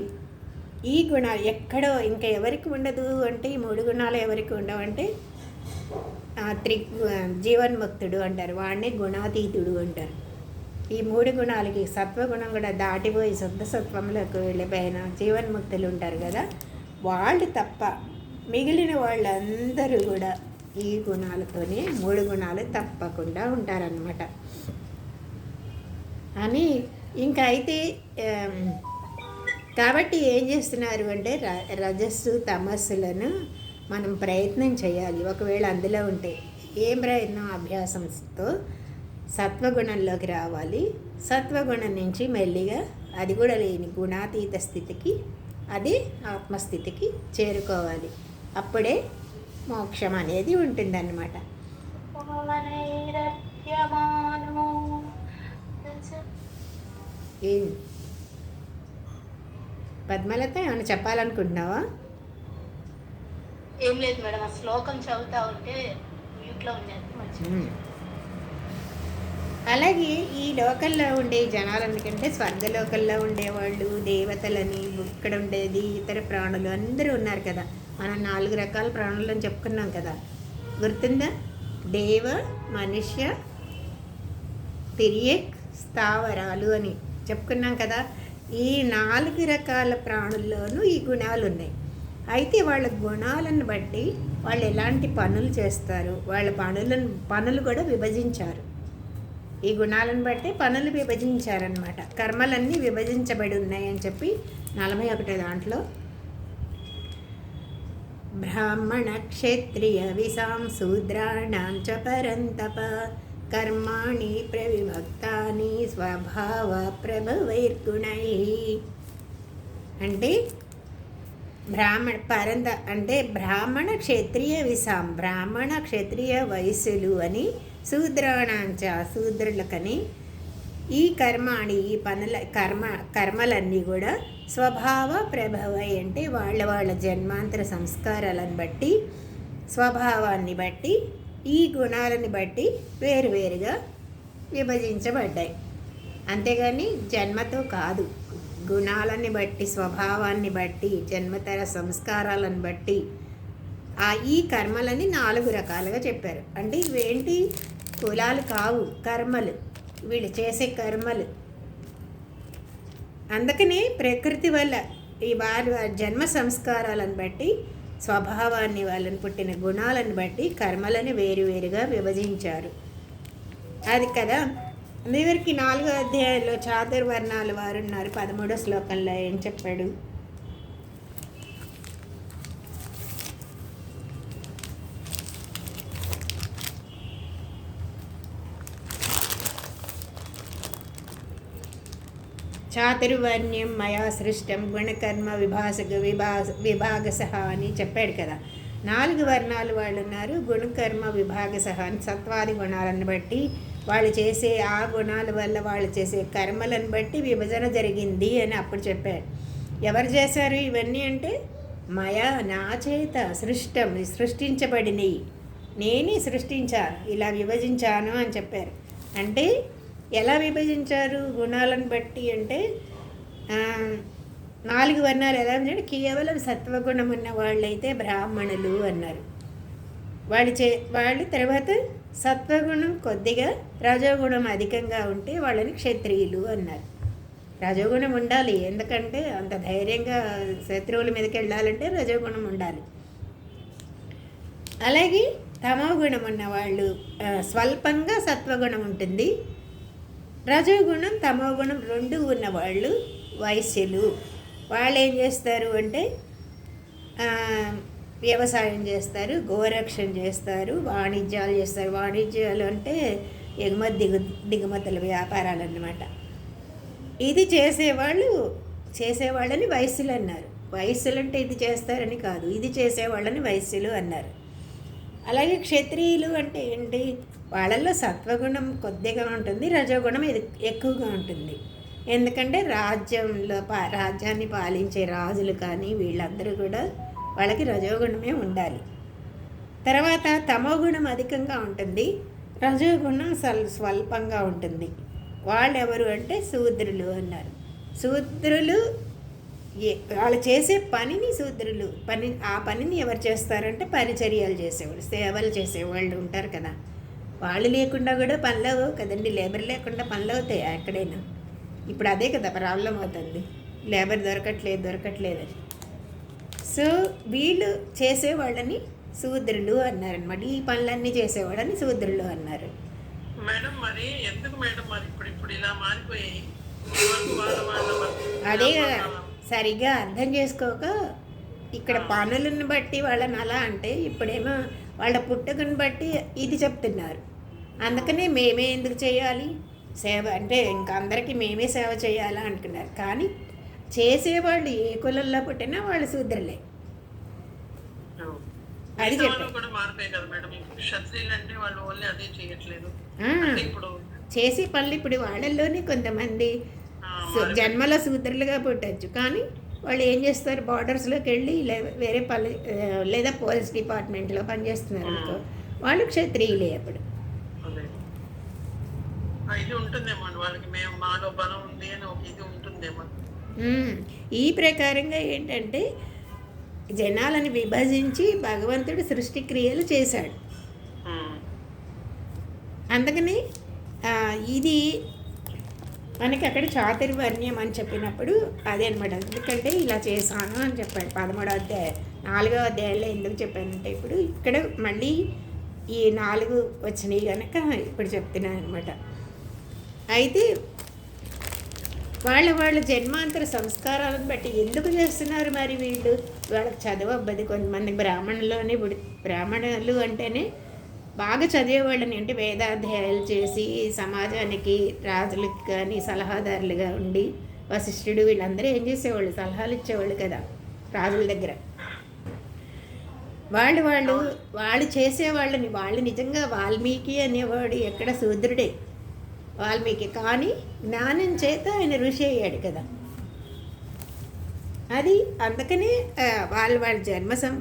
ఈ గుణాలు ఎక్కడో ఇంకా ఎవరికి ఉండదు అంటే, ఈ 3 గుణాలు ఎవరికి ఉండవంటే జీవన్ముక్తుడు అంటారు, వాడిని గుణాతీతుడు అంటారు. ఈ 3 గుణాలకి సత్వగుణం కూడా దాటిపోయి శుద్ధ సత్వంలోకి వెళ్ళిపోయిన జీవన్ముక్తులు ఉంటారు కదా, వాళ్ళు తప్ప మిగిలిన వాళ్ళందరూ కూడా ఈ గుణాలతోనే 3 గుణాలు తప్పకుండా ఉంటారన్నమాట. అని ఇంకా అయితే కాబట్టి ఏం చేస్తున్నారు అంటే రజస్సు తమస్సులను మనం ప్రయత్నం చేయాలి. ఒకవేళ అందులో ఉంటే ఏం ప్రయత్నం? అభ్యాసంతో సత్వగుణంలోకి రావాలి. సత్వగుణం నుంచి మెల్లిగా అది కూడా లేని గుణాతీత స్థితికి, అది ఆత్మస్థితికి చేరుకోవాలి. అప్పుడే మోక్షం అనేది ఉంటుందన్నమాట. ఏం పద్మలత, ఏమైనా చెప్పాలనుకుంటున్నావా? ఏం లేదు మేడం, ఆ శ్లోకం చదువుతా ఉంటే మ్యూట్లో ఉండేది మంచిది. అలాగే ఈ లోకల్లో ఉండే జనాలన్నికంటే స్వర్గలోకల్లో ఉండేవాళ్ళు దేవతలని ఇక్కడ ఉండేది ఇతర ప్రాణులు అందరూ ఉన్నారు కదా. మనం 4 రకాల ప్రాణులు అని చెప్పుకున్నాం కదా, గుర్తుందా? దేవ, మనుష్య, తిరియక్, స్థావరాలు అని చెప్పుకున్నాం కదా. ఈ 4 రకాల ప్రాణుల్లోనూ ఈ గుణాలు ఉన్నాయి. అయితే వాళ్ళ గుణాలను బట్టి వాళ్ళు ఎలాంటి పనులు చేస్తారు, వాళ్ళ పనులు కూడా విభజించారు. ఈ గుణాలను బట్టి పనులు విభజించారనమాట. కర్మలన్నీ విభజించబడి ఉన్నాయని చెప్పి 41 దాంట్లో బ్రాహ్మణ క్షత్రియ విసాం శూద్రాణాం చ పరంతప కర్మాణి ప్రవిభక్తాని స్వభావ ప్రభవైర్గుణై. అంటే బ్రాహ్మణ క్షత్రియ విసాం, బ్రాహ్మణ క్షత్రియ వయస్సులు అని, శూద్రాణాంచ శూద్రులకని, ఈ కర్మాణి ఈ కర్మలన్నీ కూడా స్వభావ ప్రభవై అంటే వాళ్ళ జన్మాంతర సంస్కారాలను బట్టి, స్వభావాన్ని బట్టి, ఈ గుణాలను బట్టి వేరువేరుగా విభజించబడ్డాయి. అంతేగాని జన్మతో కాదు. గుణాలని బట్టి, స్వభావాన్ని బట్టి, జన్మతర సంస్కారాలను బట్టి ఈ కర్మలని 4 రకాలుగా చెప్పారు. అంటే ఇవేంటి కులాలు కావు, కర్మలు, వీళ్ళు చేసే కర్మలు. అందుకనే ప్రకృతి వల్ల ఈ వారి జన్మ సంస్కారాలను బట్టి, స్వభావాన్ని, వాళ్ళని పుట్టిన గుణాలను బట్టి కర్మలను వేరువేరుగా విభజించారు. అది కదా. అందరికి 4వ అధ్యాయంలో చాతుర్వర్ణాలు వారు ఉన్నారు. 13వ శ్లోకంలో ఏం చెప్పాడు? చాతుర్వర్ణ్యం మయా సృష్టం గుణకర్మ విభాగసహ అని చెప్పాడు కదా. 4 వర్ణాలు వాళ్ళు ఉన్నారు. గుణకర్మ విభాగసహ అని సత్వాది గుణాలను బట్టి, వాళ్ళు చేసే ఆ గుణాల వల్ల వాళ్ళు చేసే కర్మలను బట్టి విభజన జరిగింది అని అప్పుడు చెప్పాడు. ఎవరు చేశారు ఇవన్నీ అంటే మయా, నా చేత సృష్టించబడినవి, నేనే సృష్టించాను, ఇలా విభజించాను అని చెప్పారు. అంటే ఎలా విభజించారు గుణాలను బట్టి అంటే 4 వర్ణాలు ఎలా ఉందంటే కేవలం సత్వగుణం ఉన్న వాళ్ళైతే బ్రాహ్మణులు అన్నారు. వాళ్ళు తర్వాత సత్వగుణం కొద్దిగా, రజోగుణం అధికంగా ఉంటే వాళ్ళని క్షత్రియులు అన్నారు. రజోగుణం ఉండాలి, ఎందుకంటే అంత ధైర్యంగా శత్రువుల మీదకి వెళ్ళాలంటే రజోగుణం ఉండాలి. అలాగే తమోగుణం ఉన్న వాళ్ళు స్వల్పంగా సత్వగుణం ఉంటుంది. రజోగుణం తమోగుణం 2 ఉన్నవాళ్ళు వైశ్యులు. వాళ్ళు ఏం చేస్తారు అంటే వ్యవసాయం చేస్తారు, గోరక్షణ చేస్తారు, వాణిజ్యాలు చేస్తారు. వాణిజ్యాలు అంటే దిగుమతుల వ్యాపారాలు అన్నమాట. ఇది చేసేవాళ్ళని వైశ్యులు అన్నారు. వైశ్యులు అంటే ఇది చేస్తారని కాదు, ఇది చేసేవాళ్ళని వైశ్యులు అన్నారు. అలాగే క్షత్రియులు అంటే ఏంటి? వాళ్ళల్లో సత్వగుణం కొద్దిగా ఉంటుంది, రజోగుణం ఎక్కువగా ఉంటుంది. ఎందుకంటే రాజ్యాన్ని పాలించే రాజులు కానీ వీళ్ళందరూ కూడా వాళ్ళకి రజోగుణమే ఉండాలి. తర్వాత తమోగుణం అధికంగా ఉంటుంది, రజోగుణం స్వల్పంగా ఉంటుంది. వాళ్ళెవరు అంటే శూద్రులు అన్నారు. శూద్రులు వాళ్ళు చేసే పనిని శూద్రులు ఆ పనిని ఎవరు చేస్తారంటే పరిచర్యలు చేసేవాళ్ళు, సేవలు చేసేవాళ్ళు ఉంటారు కదా. వాళ్ళు లేకుండా కూడా పనులు అవ్వవు కదండి. లేబర్ లేకుండా పనులు అవుతాయి ఎక్కడైనా. ఇప్పుడు అదే కదా ప్రాబ్లం అవుతుంది, లేబర్ దొరకట్లేదని. సో వీళ్ళు చేసేవాళ్ళని శూద్రులు అన్నారనమాట. ఈ పనులన్నీ చేసేవాళ్ళని శూద్రులు అన్నారు. మేడం మరి ఎందుకు మేడం మరి ఇప్పుడు ఇలా మారిపోయాయి? అదే సరిగ్గా అర్థం చేసుకోక ఇక్కడ పనులను బట్టి వాళ్ళని అలా అంటే, ఇప్పుడేమో వాళ్ళ పుట్టుకను బట్టి ఇది చెప్తున్నారు. అందుకనే మేమే ఎందుకు చేయాలి సేవ అంటే, ఇంకా అందరికీ మేమే సేవ చేయాలా అంటున్నారు. కానీ చేసేవాళ్ళు ఏ కులంలో పుట్టినా వాళ్ళు శూద్రులే. అది చెప్పారు. చేసే పనులు ఇప్పుడు వాళ్ళల్లోనే కొంతమంది జన్మల శూద్రులుగా పుట్టచ్చు, కానీ వాళ్ళు ఏం చేస్తారు, బార్డర్స్లోకి వెళ్ళి వేరే పని లేదా పోలీస్ డిపార్ట్మెంట్లో పనిచేస్తున్నారు అనుకో, వాళ్ళు క్షత్రియులే. అప్పుడు ఇది ఉంటుందేమో అండి వాళ్ళకి, మేము మాలో బలం ఉంది అని ఒక ఇది ఉంటుందేమో. మ్మ్. ఈ ప్రకారంగా ఏంటంటే జనాలను విభజించి భగవంతుడు సృష్టి క్రియలు చేశాడు. ఉమ్. అందుకని ఇది మనకి అక్కడ చాతుర్వర్ణ్యం అని చెప్పినప్పుడు అదే అనమాట. ఎందుకంటే ఇలా చేశాను అని చెప్పాడు 13వ అధ్యాయం 4వ అధ్యాయంలో. ఎందుకు చెప్పానంటే ఇప్పుడు ఇక్కడ మళ్ళీ ఈ 4 వచ్చినాయి కనుక ఇప్పుడు చెప్తున్నాను అనమాట. అయితే వాళ్ళ జన్మాంతర సంస్కారాలను బట్టి ఎందుకు చేస్తున్నారు మరి వీళ్ళు? వాళ్ళకి చదువు అబ్బది. కొంతమంది బ్రాహ్మణులు అంటేనే బాగా చదివేవాళ్ళని, అంటే వేదాధ్యాయాలు చేసి సమాజానికి రాజులకు కానీ సలహాదారులుగా ఉండి వశిష్ఠుడు వీళ్ళందరూ ఏం చేసేవాళ్ళు? సలహాలు ఇచ్చేవాళ్ళు కదా రాజుల దగ్గర. వాళ్ళు చేసేవాళ్ళని, వాళ్ళు నిజంగా వాల్మీకి అనేవాడు ఎక్కడ శూద్రుడే వాల్మీకి, కానీ జ్ఞానం చేత ఆయన ఋషి అయ్యాడు కదా. అది అందుకనే వాళ్ళ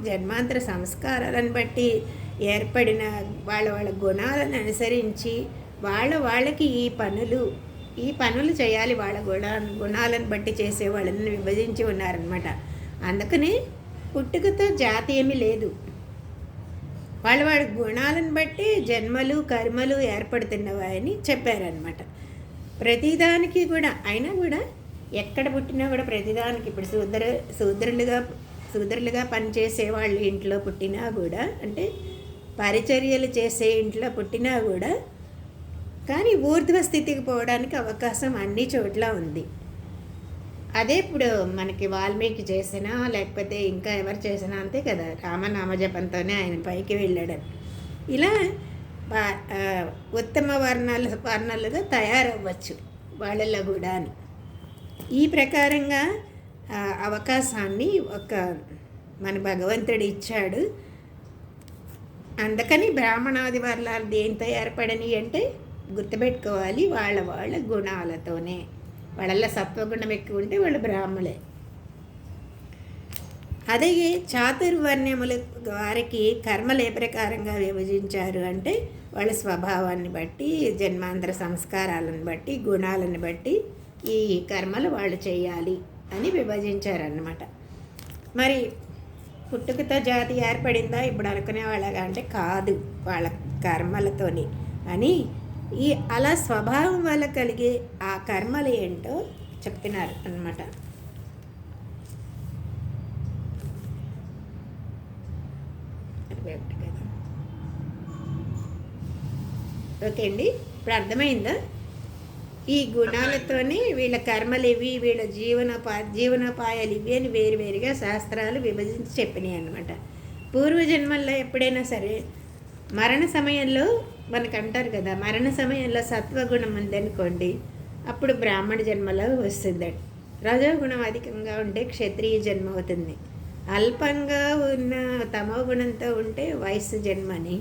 జన్మాంతర సంస్కారాలను బట్టి ఏర్పడిన వాళ్ళ గుణాలను అనుసరించి వాళ్ళకి ఈ పనులు చేయాలి. వాళ్ళ గుణాలను బట్టి చేసే వాళ్ళని విభజించి ఉన్నారనమాట. అందుకని పుట్టుకతో జాతి ఏమీ లేదు. వాళ్ళ గుణాలను బట్టి జన్మలు కర్మలు ఏర్పడుతున్నవని చెప్పారనమాట. ప్రతిదానికి కూడా అయినా కూడా ఎక్కడ పుట్టినా కూడా ప్రతిదానికి ఇప్పుడు శూద్రులుగా పనిచేసే వాళ్ళ ఇంట్లో పుట్టినా కూడా, అంటే పరిచర్యలు చేసే ఇంట్లో పుట్టినా కూడా, కానీ ఊర్ధ్వ స్థితికి పోవడానికి అవకాశం అన్ని చోట్ల ఉంది. అదే ఇప్పుడు మనకి వాల్మీకి చేసినా లేకపోతే ఇంకా ఎవరు చేసినా అంతే కదా, రామనామజపంతోనే ఆయన పైకి వెళ్ళాడని. ఇలా ఉత్తమ వర్ణాలుగా తయారవ్వచ్చు వాళ్ళల్లో కూడా అని. ఈ ప్రకారంగా అవకాశాన్ని మన భగవంతుడు ఇచ్చాడు. అందుకని బ్రాహ్మణాది వర్ణాలు దేంతో ఏర్పడని అంటే గుర్తుపెట్టుకోవాలి, వాళ్ళ గుణాలతోనే. వాళ్ళల్లో సత్వగుణం ఎక్కువ ఉంటే వాళ్ళు బ్రాహ్మణులే. అదే చాతుర్వర్ణ్యముల వారికి కర్మలు ఏ ప్రకారంగా విభజించారు అంటే వాళ్ళ స్వభావాన్ని బట్టి, జన్మాంతర సంస్కారాలను బట్టి, గుణాలను బట్టి ఈ కర్మలు వాళ్ళు చేయాలి అని విభజించారన్నమాట. మరి పుట్టుకతో జాతి ఏర్పడిందా ఇప్పుడు అనుకునే వాళ్ళగా అంటే కాదు, వాళ్ళ కర్మలతోని అని. అలా స్వభావం వల్ల కలిగే ఆ కర్మలు ఏంటో చెప్తున్నారు అన్నమాట. ఓకే అండి, ఇప్పుడు అర్థమైందా? ఈ గుణాలతోనే వీళ్ళ కర్మలు ఇవి, వీళ్ళ జీవనోపాయాలు ఇవి అని వేరువేరుగా శాస్త్రాలు విభజించి చెప్పినాయి అన్నమాట. పూర్వజన్మల్లో ఎప్పుడైనా సరే మరణ సమయంలో మనకు అంటారు కదా, మరణ సమయంలో సత్వగుణం ఉందనుకోండి అప్పుడు బ్రాహ్మణ జన్మలో వస్తుంది. రజోగుణం అధికంగా ఉంటే క్షత్రియ జన్మ అవుతుంది. అల్పంగా ఉన్న తమో గుణంతో ఉంటే వయస్సు జన్మని,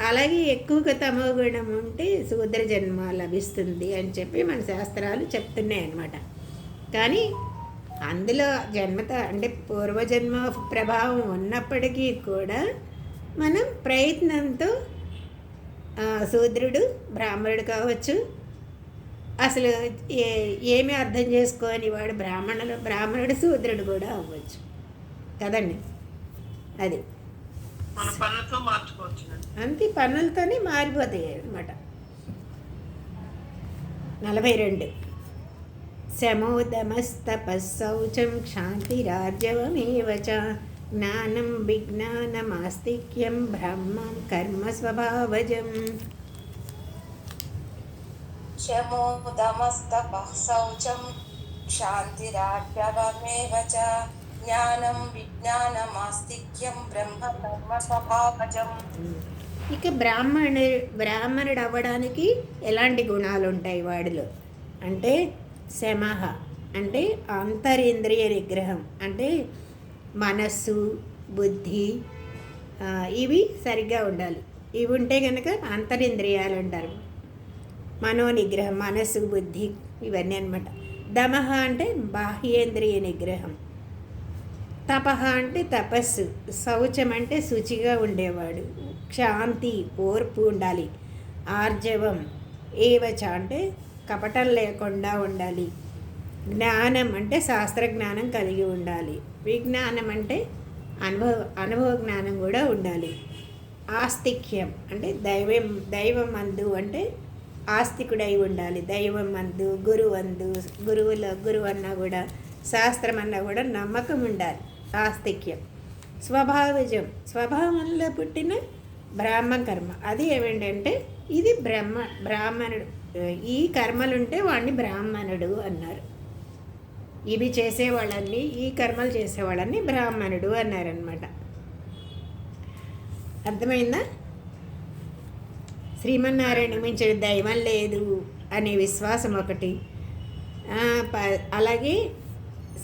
అలాగే ఎక్కువగా తమో గుణం ఉంటే శూద్ర జన్మ లభిస్తుంది అని చెప్పి మన శాస్త్రాలు చెప్తున్నాయి అన్నమాట. కానీ అందులో అంటే పూర్వజన్మ ప్రభావం ఉన్నప్పటికీ కూడా మనం ప్రయత్నంతో శూద్రుడు బ్రాహ్మణుడు కావచ్చు, అసలు ఏమీ అర్థం చేసుకోని వాడు బ్రాహ్మణుడు శూద్రుడు కూడా అవ్వచ్చు కదండి. అది అంతే, పనులతోనే మారిపోతాయి అన్నమాట. 42 శమోదమస్తపశౌచం క్షాంతిరార్జవమేవ చ జ్ఞానం విజ్ఞానమాస్తిక్యం బ్రహ్మం కర్మ స్వభావజం. శమోదమస్తపశౌచం క్షాంతిరార్జవమేవ చ జ్ఞానం విజ్ఞానమాస్తిక్యం బ్రహ్మ కర్మ స్వభావజం. ఇక బ్రాహ్మణుడు అవ్వడానికి ఎలాంటి గుణాలు ఉంటాయి వాడిలో అంటే శమః అంటే అంతరింద్రియ నిగ్రహం, అంటే మనస్సు బుద్ధి ఇవి సరిగ్గా ఉండాలి. ఇవి ఉంటే కనుక అంతరింద్రియాలు అంటారు. మనోనిగ్రహం, మనస్సు బుద్ధి ఇవన్నీ అన్నమాట. దమః అంటే బాహ్యేంద్రియ నిగ్రహం. తపః అంటే తపస్సు. శౌచం అంటే శుచిగా ఉండేవాడు. క్షాంతి ఓర్పు ఉండాలి. ఆర్జవం ఏవచ అంటే కపటం లేకుండా ఉండాలి. జ్ఞానం అంటే శాస్త్ర జ్ఞానం కలిగి ఉండాలి. విజ్ఞానం అంటే అనుభవ జ్ఞానం కూడా ఉండాలి. ఆస్తిక్యం అంటే దైవం అందు అంటే ఆస్తికుడై ఉండాలి. దైవం అందు గురువు అన్నా కూడా శాస్త్రం అన్నా కూడా నమ్మకం ఉండాలి. ఆస్తిక్యం. స్వభావజం స్వభావంలో పుట్టిన బ్రాహ్మ కర్మ. అది ఏమిటంటే ఇది బ్రాహ్మణుడు. ఈ కర్మలుంటే వాడిని బ్రాహ్మణుడు అన్నారు. ఇవి చేసేవాళ్ళని, ఈ కర్మలు చేసేవాళ్ళని బ్రాహ్మణుడు అన్నారనమాట. అర్థమైందా? శ్రీమన్నారాయణ మించిన దైవం లేదు అనే విశ్వాసం ఒకటి, అలాగే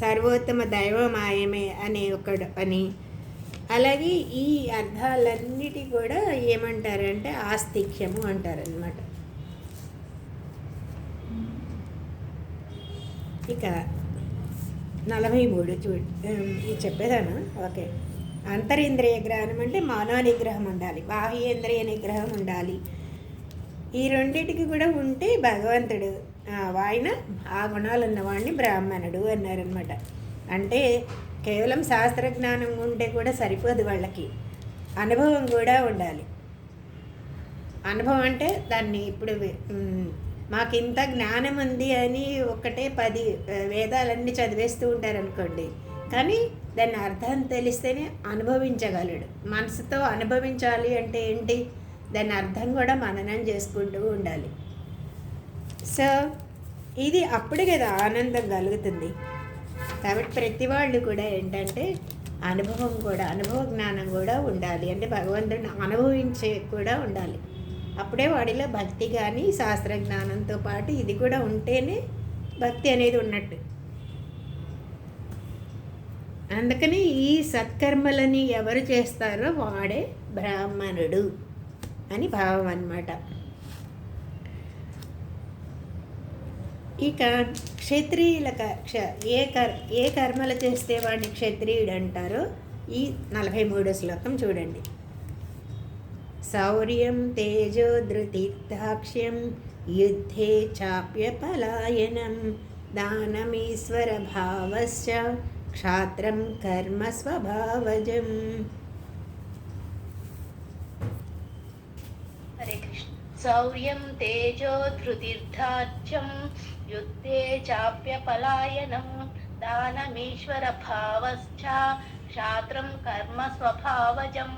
సర్వోత్తమ దైవమాయమే అనే ఒకడు అని, అలాగే ఈ అర్థాలన్నిటి కూడా ఏమంటారంటే ఆస్తిక్యము అంటారనమాట. ఇక 43 ఇది చెప్పేదాను. ఓకే. అంతరింద్రియ గ్రహణం అంటే మనోనిగ్రహం ఉండాలి, బాహ్యేంద్రియ నిగ్రహం ఉండాలి. ఈ రెండింటికి కూడా ఉంటే భగవంతుడు ఆయన ఆ గుణాలు ఉన్నవాడిని బ్రాహ్మణుడు అన్నారనమాట. అంటే కేవలం శాస్త్రజ్ఞానం ఉంటే కూడా సరిపోదు, వాళ్ళకి అనుభవం కూడా ఉండాలి. అనుభవం అంటే దాన్ని ఇప్పుడు మాకు ఇంత జ్ఞానం ఉంది అని ఒకటే 10 వేదాలన్నీ చదివేస్తూ ఉంటారనుకోండి, కానీ దాని అర్థం తెలిస్తేనే అనుభవించగలడు. మనసుతో అనుభవించాలి అంటే ఏంటి, దాని అర్థం కూడా మననం చేసుకుంటూ ఉండాలి. సో ఇది అప్పుడు కదా ఆనందం కలుగుతుంది. కాబట్టి ప్రతి వాళ్ళు కూడా ఏంటంటే అనుభవ జ్ఞానం కూడా ఉండాలి. అంటే భగవంతుడిని అనుభవించే కూడా ఉండాలి. అప్పుడే వాడిలో భక్తి కానీ శాస్త్రజ్ఞానంతో పాటు ఇది కూడా ఉంటేనే భక్తి అనేది ఉన్నట్టు. అందుకని ఈ సత్కర్మలని ఎవరు చేస్తారో వాడే బ్రాహ్మణుడు అని భావం అన్నమాట. ఇక క్షత్రియుల ఏ కర్మలు చేస్తే వాడిని క్షత్రియుడు అంటారో ఈ 43వ శ్లోకం చూడండి. శౌర్యం తేజో ధృతిర్దాక్ష్యం యుద్ధే చాప్యపలాయనం దానమీశ్వర భావశ్చ క్షాత్రం కర్మ స్వభావజం. హరే కృష్ణ. శౌర్యం తేజో ధృతిర్దాక్ష్యం యుద్ధే చాప్యపలాయనం దానమీశ్వర భావశ్చ క్షాత్రం కర్మ స్వభావజం.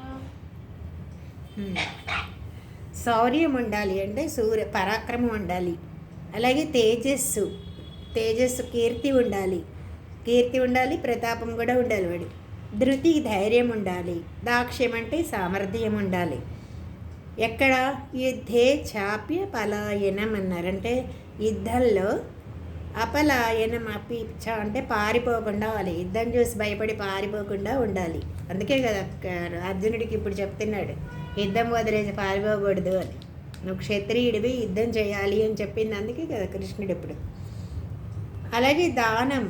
శౌర్యం ఉండాలి అంటే పరాక్రమం ఉండాలి. అలాగే తేజస్సు కీర్తి ఉండాలి, ప్రతాపం కూడా ఉండాలి. వాడి ధృతి ధైర్యం ఉండాలి. దాక్ష్యం అంటే సామర్థ్యం ఉండాలి. ఎక్కడ యుద్ధే చాప్య పలాయనం అన్నారంటే యుద్ధంలో అపలాయనం అంటే పారిపోకుండా ఉండాలి. యుద్ధం చూసి భయపడి పారిపోకుండా ఉండాలి. అందుకే కదా అర్జునుడికి ఇప్పుడు చెప్తున్నాడు, యుద్ధం వదిలేసి పారిపోకూడదు అని. నువ్వు క్షత్రియుడివి, యుద్ధం చేయాలి అని చెప్పింది అందుకే కదా కృష్ణుడు ఇప్పుడు. అలాగే దానం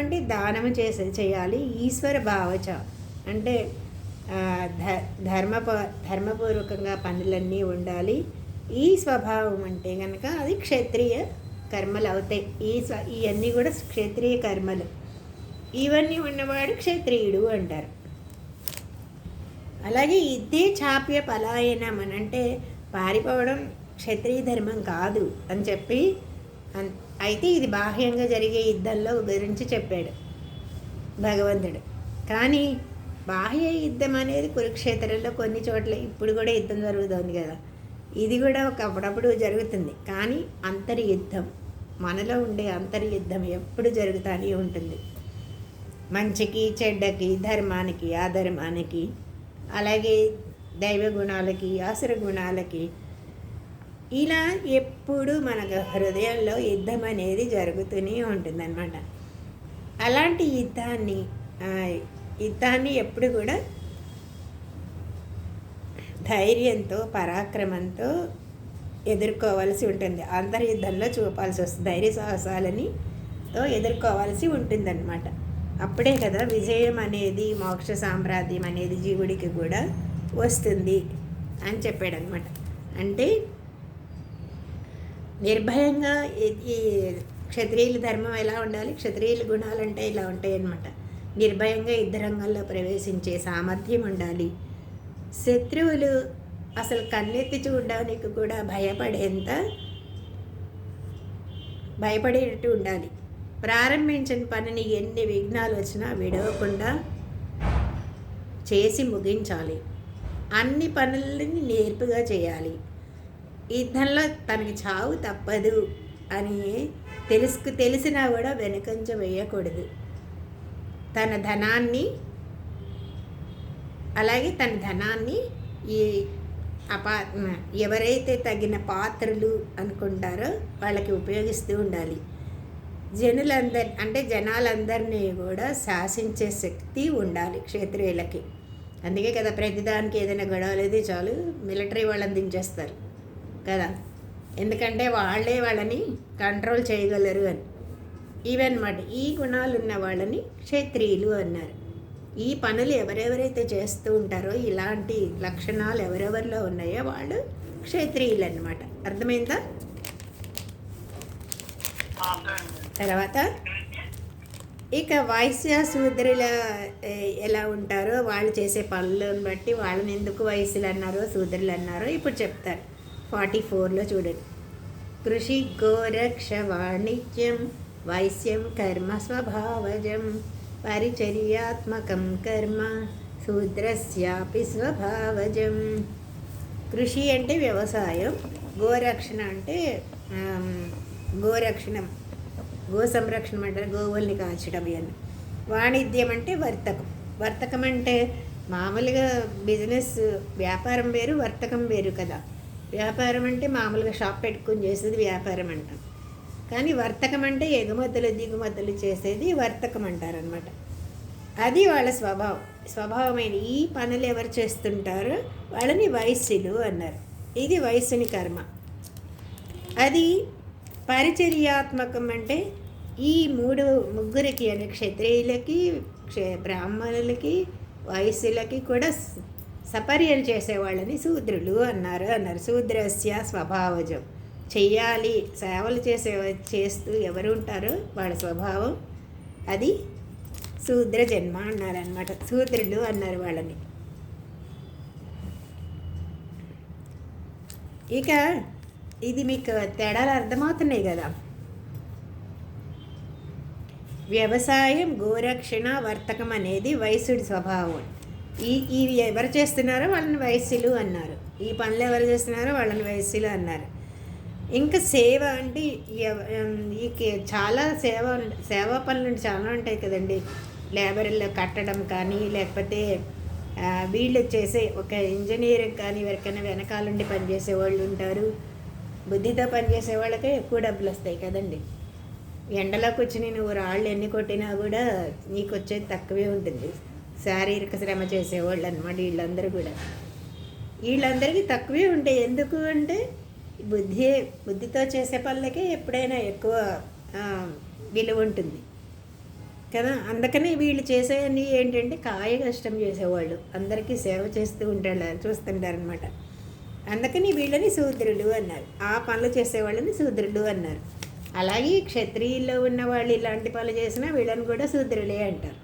అంటే దానము చేయాలి. ఈశ్వర భావచ అంటే ధర్మపూర్వకంగా పనులన్నీ ఉండాలి. ఈ స్వభావం అంటే కనుక అది క్షత్రియ కర్మలు అవుతాయి. ఇవన్నీ కూడా క్షత్రియ కర్మలు. ఇవన్నీ ఉన్నవాడు క్షత్రియుడు అంటారు. అలాగే ఇదే చాప్య పలాయనం అని అంటే పారిపోవడం క్షత్రియ ధర్మం కాదు అని చెప్పి, అయితే ఇది బాహ్యంగా జరిగే యుద్ధంలో గురించి చెప్పాడు భగవంతుడు. కానీ బాహ్య యుద్ధం అనేది కురుక్షేత్రంలో కొన్ని చోట్ల ఇప్పుడు కూడా యుద్ధం జరుగుతుంది కదా, ఇది కూడా అప్పుడప్పుడు జరుగుతుంది. కానీ అంతర్యుద్ధం, మనలో ఉండే అంతర్యుద్ధం ఎప్పుడు జరుగుతూనే ఉంటుంది. మంచికి చెడ్డకి, ధర్మానికి అధర్మానికి, అలాగే దైవ గుణాలకి ఆసుర గుణాలకి, ఇలా ఎప్పుడు మన హృదయంలో యుద్ధం అనేది జరుగుతూనే ఉంటుందన్నమాట. అలాంటి యుద్ధాన్ని ఎప్పుడు కూడా ధైర్యంతో పరాక్రమంతో ఎదుర్కోవాల్సి ఉంటుంది. అంతర్యుద్ధంలో చూపాల్సి వస్తుంది. ధైర్య సాహసాలనితో ఎదుర్కోవాల్సి ఉంటుందన్నమాట. అప్పుడే కదా విజయం అనేది, మోక్ష సామ్రాజ్యం అనేది జీవుడికి కూడా వస్తుంది అని చెప్పాడనమాట. అంటే నిర్భయంగా ఈ క్షత్రియుల ధర్మం ఎలా ఉండాలి, క్షత్రియుల గుణాలంటే ఇలా ఉంటాయి అన్నమాట. నిర్భయంగా యుద్ధ రంగంలో ప్రవేశించే సామర్థ్యం ఉండాలి. శత్రువులు అసలు కన్నెత్తి చూడడానికి కూడా భయపడేటట్టు ఉండాలి. ప్రారంభించిన పనిని ఎన్ని విఘ్నాలు వచ్చినా విడవకుండా చేసి ముగించాలి. అన్ని పనులని నేర్పుగా చేయాలి. యుద్ధంలో తనకి చావు తప్పదు అని తెలిసినా కూడా వెనుకంజ వేయకూడదు. తన ధనాన్ని ఈ ఎవరైతే తగిన పాత్రలు అనుకుంటారో వాళ్ళకి ఉపయోగిస్తూ ఉండాలి. జనాలందరినీ కూడా శాసించే శక్తి ఉండాలి క్షత్రియులకి. అందుకే కదా ప్రతిదానికి ఏదైనా గొడవలేదు చాలు మిలిటరీ వాళ్ళని దించేస్తారు కదా, ఎందుకంటే వాళ్ళని కంట్రోల్ చేయగలరు అని. ఇవన్నమాట ఈ గుణాలు ఉన్న వాళ్ళని క్షత్రియులు అన్నారు. ఈ పనులు ఎవరెవరైతే చేస్తూ ఉంటారో, ఇలాంటి లక్షణాలు ఎవరెవరిలో ఉన్నాయో వాళ్ళు క్షత్రియులు అన్నమాట. అర్థమైందా? తర్వాత ఇక వైశ్య శూద్రుల ఎలా ఉంటారో, వాళ్ళు చేసే పనులను బట్టి వాళ్ళని ఎందుకు వైశ్యులు అన్నారో శూద్రులు అన్నారో ఇప్పుడు చెప్తారు. 44లో చూడండి. కృషి గోరక్ష వాణిజ్యం వైశ్యం కర్మ స్వభావజం పరిచర్యాత్మకం కర్మ శూద్రస్యాపి స్వభావజం. కృషి అంటే వ్యవసాయం, గోరక్షణ అంటే గో సంరక్షణ అంటారు, గోవుల్ని కాల్చడం అని. వాణిజ్యం అంటే వర్తకం అంటే మామూలుగా బిజినెస్, వ్యాపారం వేరు వర్తకం వేరు కదా. వ్యాపారం అంటే మామూలుగా షాప్ పెట్టుకుని చేసేది వ్యాపారం అంటాం, కానీ వర్తకం అంటే ఎగుమతులు దిగుమతులు చేసేది వర్తకం అంటారనమాట. అది వాళ్ళ స్వభావమైన ఈ పనులు ఎవరు చేస్తుంటారో వాళ్ళని వైశ్యులు అన్నారు. ఇది వైశ్యుని కర్మ. అది పరిచర్యాత్మకం అంటే ఈ ముగ్గురికి అంటే క్షత్రియులకి, బ్రాహ్మణులకి, వైశ్యులకి కూడా సపర్యలు చేసేవాళ్ళని శూద్రులు అన్నారు. శూద్రస్య స్వభావజం, చెయ్యాలి సేవలు చేస్తూ ఎవరు ఉంటారో వాళ్ళ స్వభావం అది శూద్ర జన్మ అన్నారనమాట. శూద్రులు అన్నారు వాళ్ళని. ఇక ఇది మీకు తేడాలు అర్థమవుతున్నాయి కదా. వ్యవసాయం, గోరక్షణ, వర్తకం అనేది వైశ్యుడి స్వభావం. ఇవి ఎవరు చేస్తున్నారో వాళ్ళని వైశ్యులు అన్నారు. ఈ పనులు ఎవరు చేస్తున్నారో వాళ్ళని వైశ్యులు అన్నారు. ఇంకా సేవ అంటే చాలా సేవా పనులు చాలా ఉంటాయి కదండి. లేబర్లు కట్టడం కానీ, లేకపోతే వీళ్ళు చేసే ఒక ఇంజనీరింగ్ కానీ ఎవరికైనా వెనకాలండి పనిచేసే వాళ్ళు ఉంటారు. బుద్ధితో పనిచేసే వాళ్ళకే ఎక్కువ డబ్బులు వస్తాయి కదండి. ఎండలో కూర్చుని నువ్వు రాళ్ళు ఎన్ని కొట్టినా కూడా నీకు వచ్చేది తక్కువే ఉంటుంది. శారీరక శ్రమ చేసేవాళ్ళు అన్నమాట వీళ్ళందరికీ తక్కువే ఉంటాయి. ఎందుకు అంటే బుద్ధితో చేసే పనులకే ఎప్పుడైనా ఎక్కువ విలువ ఉంటుంది కదా. అందుకని వీళ్ళు చేసేవన్నీ ఏంటంటే కాయ కష్టం చేసేవాళ్ళు, అందరికీ సేవ చేస్తూ చూస్తుంటారనమాట. అందుకని వీళ్ళని శూద్రులు అన్నారు. ఆ పనులు చేసేవాళ్ళని శూద్రులు అన్నారు. అలాగే క్షత్రియుల్లో ఉన్న వాళ్ళు ఇలాంటి పనులు చేసినా వీళ్ళని కూడా శూద్రులే అంటారు.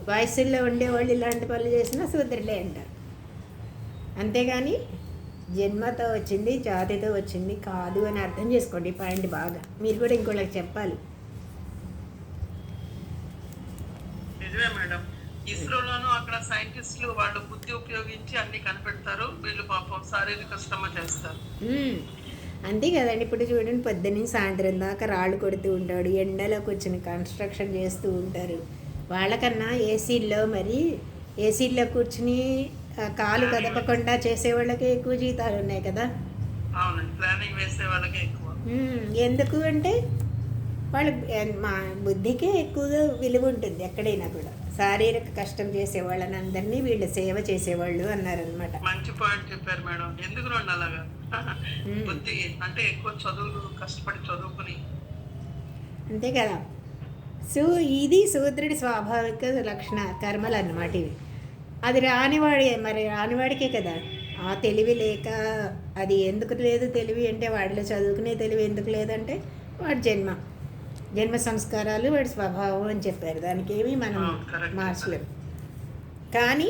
వయస్సుల్లో ఉండేవాళ్ళు ఇలాంటి పనులు చేసినా శూద్రులే అంటారు. అంతేగాని జన్మతో వచ్చింది, జాతితో వచ్చింది కాదు అని అర్థం చేసుకోండి. ఈ పాయింట్ బాగా మీరు కూడా ఇంకోళ్ళకి చెప్పాలి. నిజమే మేడం. ఇస్రోలోనూ అక్కడ సైంటిస్టులు వాళ్ళు బుద్ధి ఉపయోగించి అన్ని కనిపెడతారు, వీళ్ళు పాపం శారీరక శ్రమ చేస్తారు. అంతే కదండి. ఇప్పుడు చూడండి, పొద్దున్న సాయంత్రం దాకా రాళ్ళు కొడుతూ ఉంటాడు, ఎండలో కూర్చొని కన్స్ట్రక్షన్ చేస్తూ ఉంటారు. వాళ్ళకన్నా ఏసీల్లో కూర్చుని కాలు కదపకుండా చేసేవాళ్ళకి ఎక్కువ జీతాలు ఉన్నాయి కదా. ప్లానింగ్ వేసే వాళ్ళకి ఎక్కువ. ఎందుకు అంటే వాళ్ళు మా బుద్ధికే ఎక్కువగా విలువ ఉంటుంది ఎక్కడైనా కూడా. శారీరక కష్టం చేసేవాళ్ళని అందరినీ వీళ్ళు సేవ చేసేవాళ్ళు అన్నారనమాట. మంచి పాయింట్ చెప్పారు మేడం. ఎందుకు అలాగా బుద్ధి అంటే ఎక్కువ చదువులు కష్టపడి చదువుకుని అంతే కదా. సో ఇది శూద్రుడి స్వాభావిక లక్షణ కర్మలు అన్నమాట ఇవి. అది రానివాడికే కదా. ఆ తెలివి లేక, అది ఎందుకు లేదు తెలివి అంటే వాడిలో చదువుకునే తెలివి ఎందుకు లేదంటే వాడి జన్మ సంస్కారాలు వాడి స్వభావం అని చెప్పారు. దానికి ఏమీ మనం correct. మార్చలేం. కానీ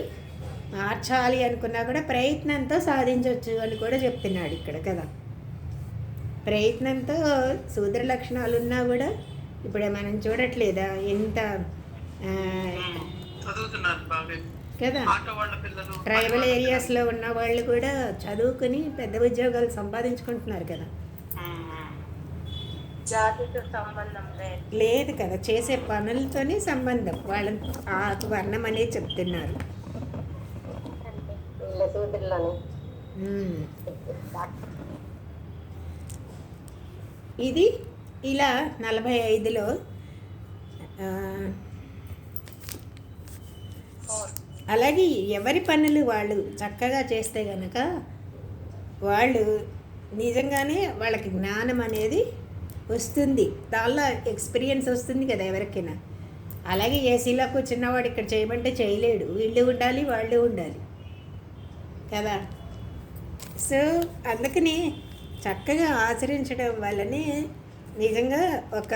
మార్చాలి అనుకున్నా కూడా ప్రయత్నంతో సాధించవచ్చు అని కూడా చెప్తున్నాడు ఇక్కడ కదా. ప్రయత్నంతో శూద్ర లక్షణాలు ఉన్నా కూడా ఇప్పుడే మనం చూడట్లేదా ఎంత చదువుతున్నారు బాగా కదా. ఆటో వాళ్ళ పిల్లలు, ట్రైబల్ ఏరియాస్లో ఉన్న వాళ్ళు కూడా చదువుకుని పెద్ద ఉద్యోగాలు సంపాదించుకుంటున్నారు కదా. జాతితో సంబంధం లేదు. లేదు కదా, చేసే పనులతోనే సంబంధం. వాళ్ళ ఆ వర్ణం అనేది చెప్తున్నారు. వీళ్ళ సూత్రులను మ్మ్. ఇది ఇలా 45లో అలాగే ఎవరి పనులు వాళ్ళు చక్కగా చేస్తే కనుక వాళ్ళు నిజంగానే వాళ్ళకి జ్ఞానం అనేది వస్తుంది. దానిలో ఎక్స్పీరియన్స్ వస్తుంది కదా ఎవరికైనా. అలాగే ఏసీలో కూర్చున్నవాడు ఇక్కడ చేయమంటే చేయలేడు. వీళ్ళు ఉండాలి, వాళ్ళు ఉండాలి కదా. సో అందుకని చక్కగా ఆచరించడం వల్లనే నిజంగా ఒక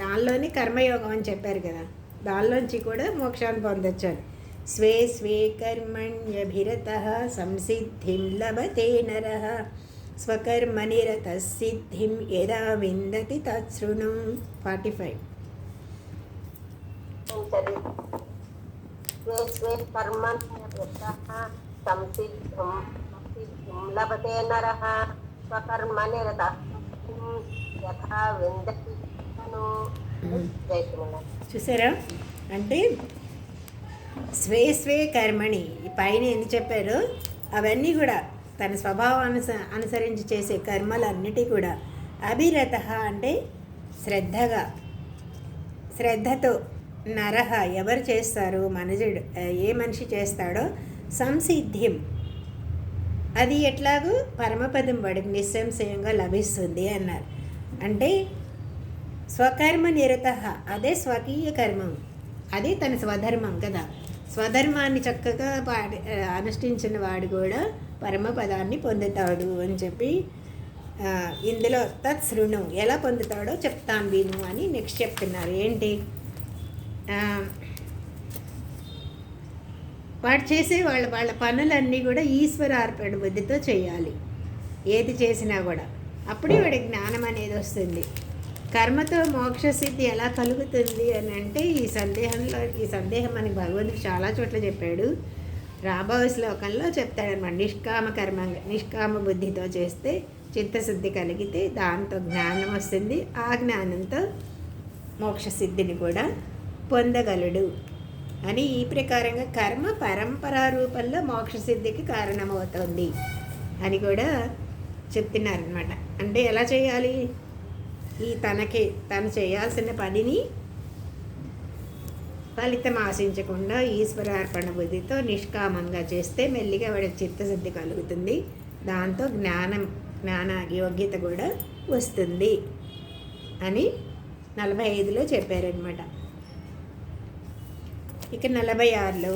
దానిలోని కర్మయోగం అని చెప్పారు కదా, దానిలోంచి కూడా మోక్షాన్ని పొందొచ్చు. స్వే స్వే కర్మణ్యభిరతః సంసిద్ధిం లభతే నరః స్వకర్మనిరత సిద్ధిం యదా విందతి తచ్ఛృణు. 45. స్వే స్వే సంసిద్ధిం లభతే నరః స్వకర్మనిరతః యథా విందతి తచ్ఛృణు. చూసారా, అంటే స్వే స్వే కర్మణి ఈ పైన ఎన్ని చెప్పారో అవన్నీ కూడా తన స్వభావం అనుసరించి చేసే కర్మలన్నిటి కూడా అభిరత అంటే శ్రద్ధతో నరహ ఎవరు చేస్తారు, మనుజుడు ఏ మనిషి చేస్తాడో సంసిద్ధిం అది ఎట్లాగూ పరమపదం వాడికి నిస్సంశయంగా లభిస్తుంది అన్నారు. అంటే స్వకర్మ నిరత అదే స్వకీయ కర్మం, అదే తన స్వధర్మం కదా. స్వధర్మాన్ని చక్కగా అనుష్ఠించిన వాడు కూడా పరమపదాన్ని పొందుతాడు అని చెప్పి ఇందులో తత్శృణు ఎలా పొందుతాడో చెప్తాను విను అని నెక్స్ట్ చెప్తున్నారు. ఏంటి వాడు చేసే వాళ్ళ పనులన్నీ కూడా ఈశ్వరార్పణ బుద్ధితో చేయాలి. ఏది చేసినా కూడా అప్పుడే వాడి జ్ఞానం అనేది వస్తుంది. కర్మతో మోక్షసిద్ధి ఎలా కలుగుతుంది అని అంటే ఈ సందేహం మనకి భగవంతుడు చాలా చోట్ల చెప్పాడు. రాబోయే శ్లోకంలో చెప్తాడనమాట. నిష్కామ బుద్ధితో చేస్తే చిత్తశుద్ధి కలిగితే దాంతో జ్ఞానం వస్తుంది. ఆ జ్ఞానంతో మోక్షసిద్ధిని కూడా పొందగలడు అని ఈ ప్రకారంగా కర్మ పరంపరా రూపంలో మోక్షసిద్ధికి కారణమవుతుంది అని కూడా చెప్తున్నారనమాట. అంటే ఎలా చేయాలి, తను చేయాల్సిన పనిని ఫలితం ఆశించకుండా ఈశ్వరార్పణ బుద్ధితో నిష్కామంగా చేస్తే మెల్లిగా వాడికి చిత్తశుద్ధి కలుగుతుంది. దాంతో జ్ఞాన యోగ్యత కూడా వస్తుంది అని 45లో చెప్పారనమాట. ఇక 46లో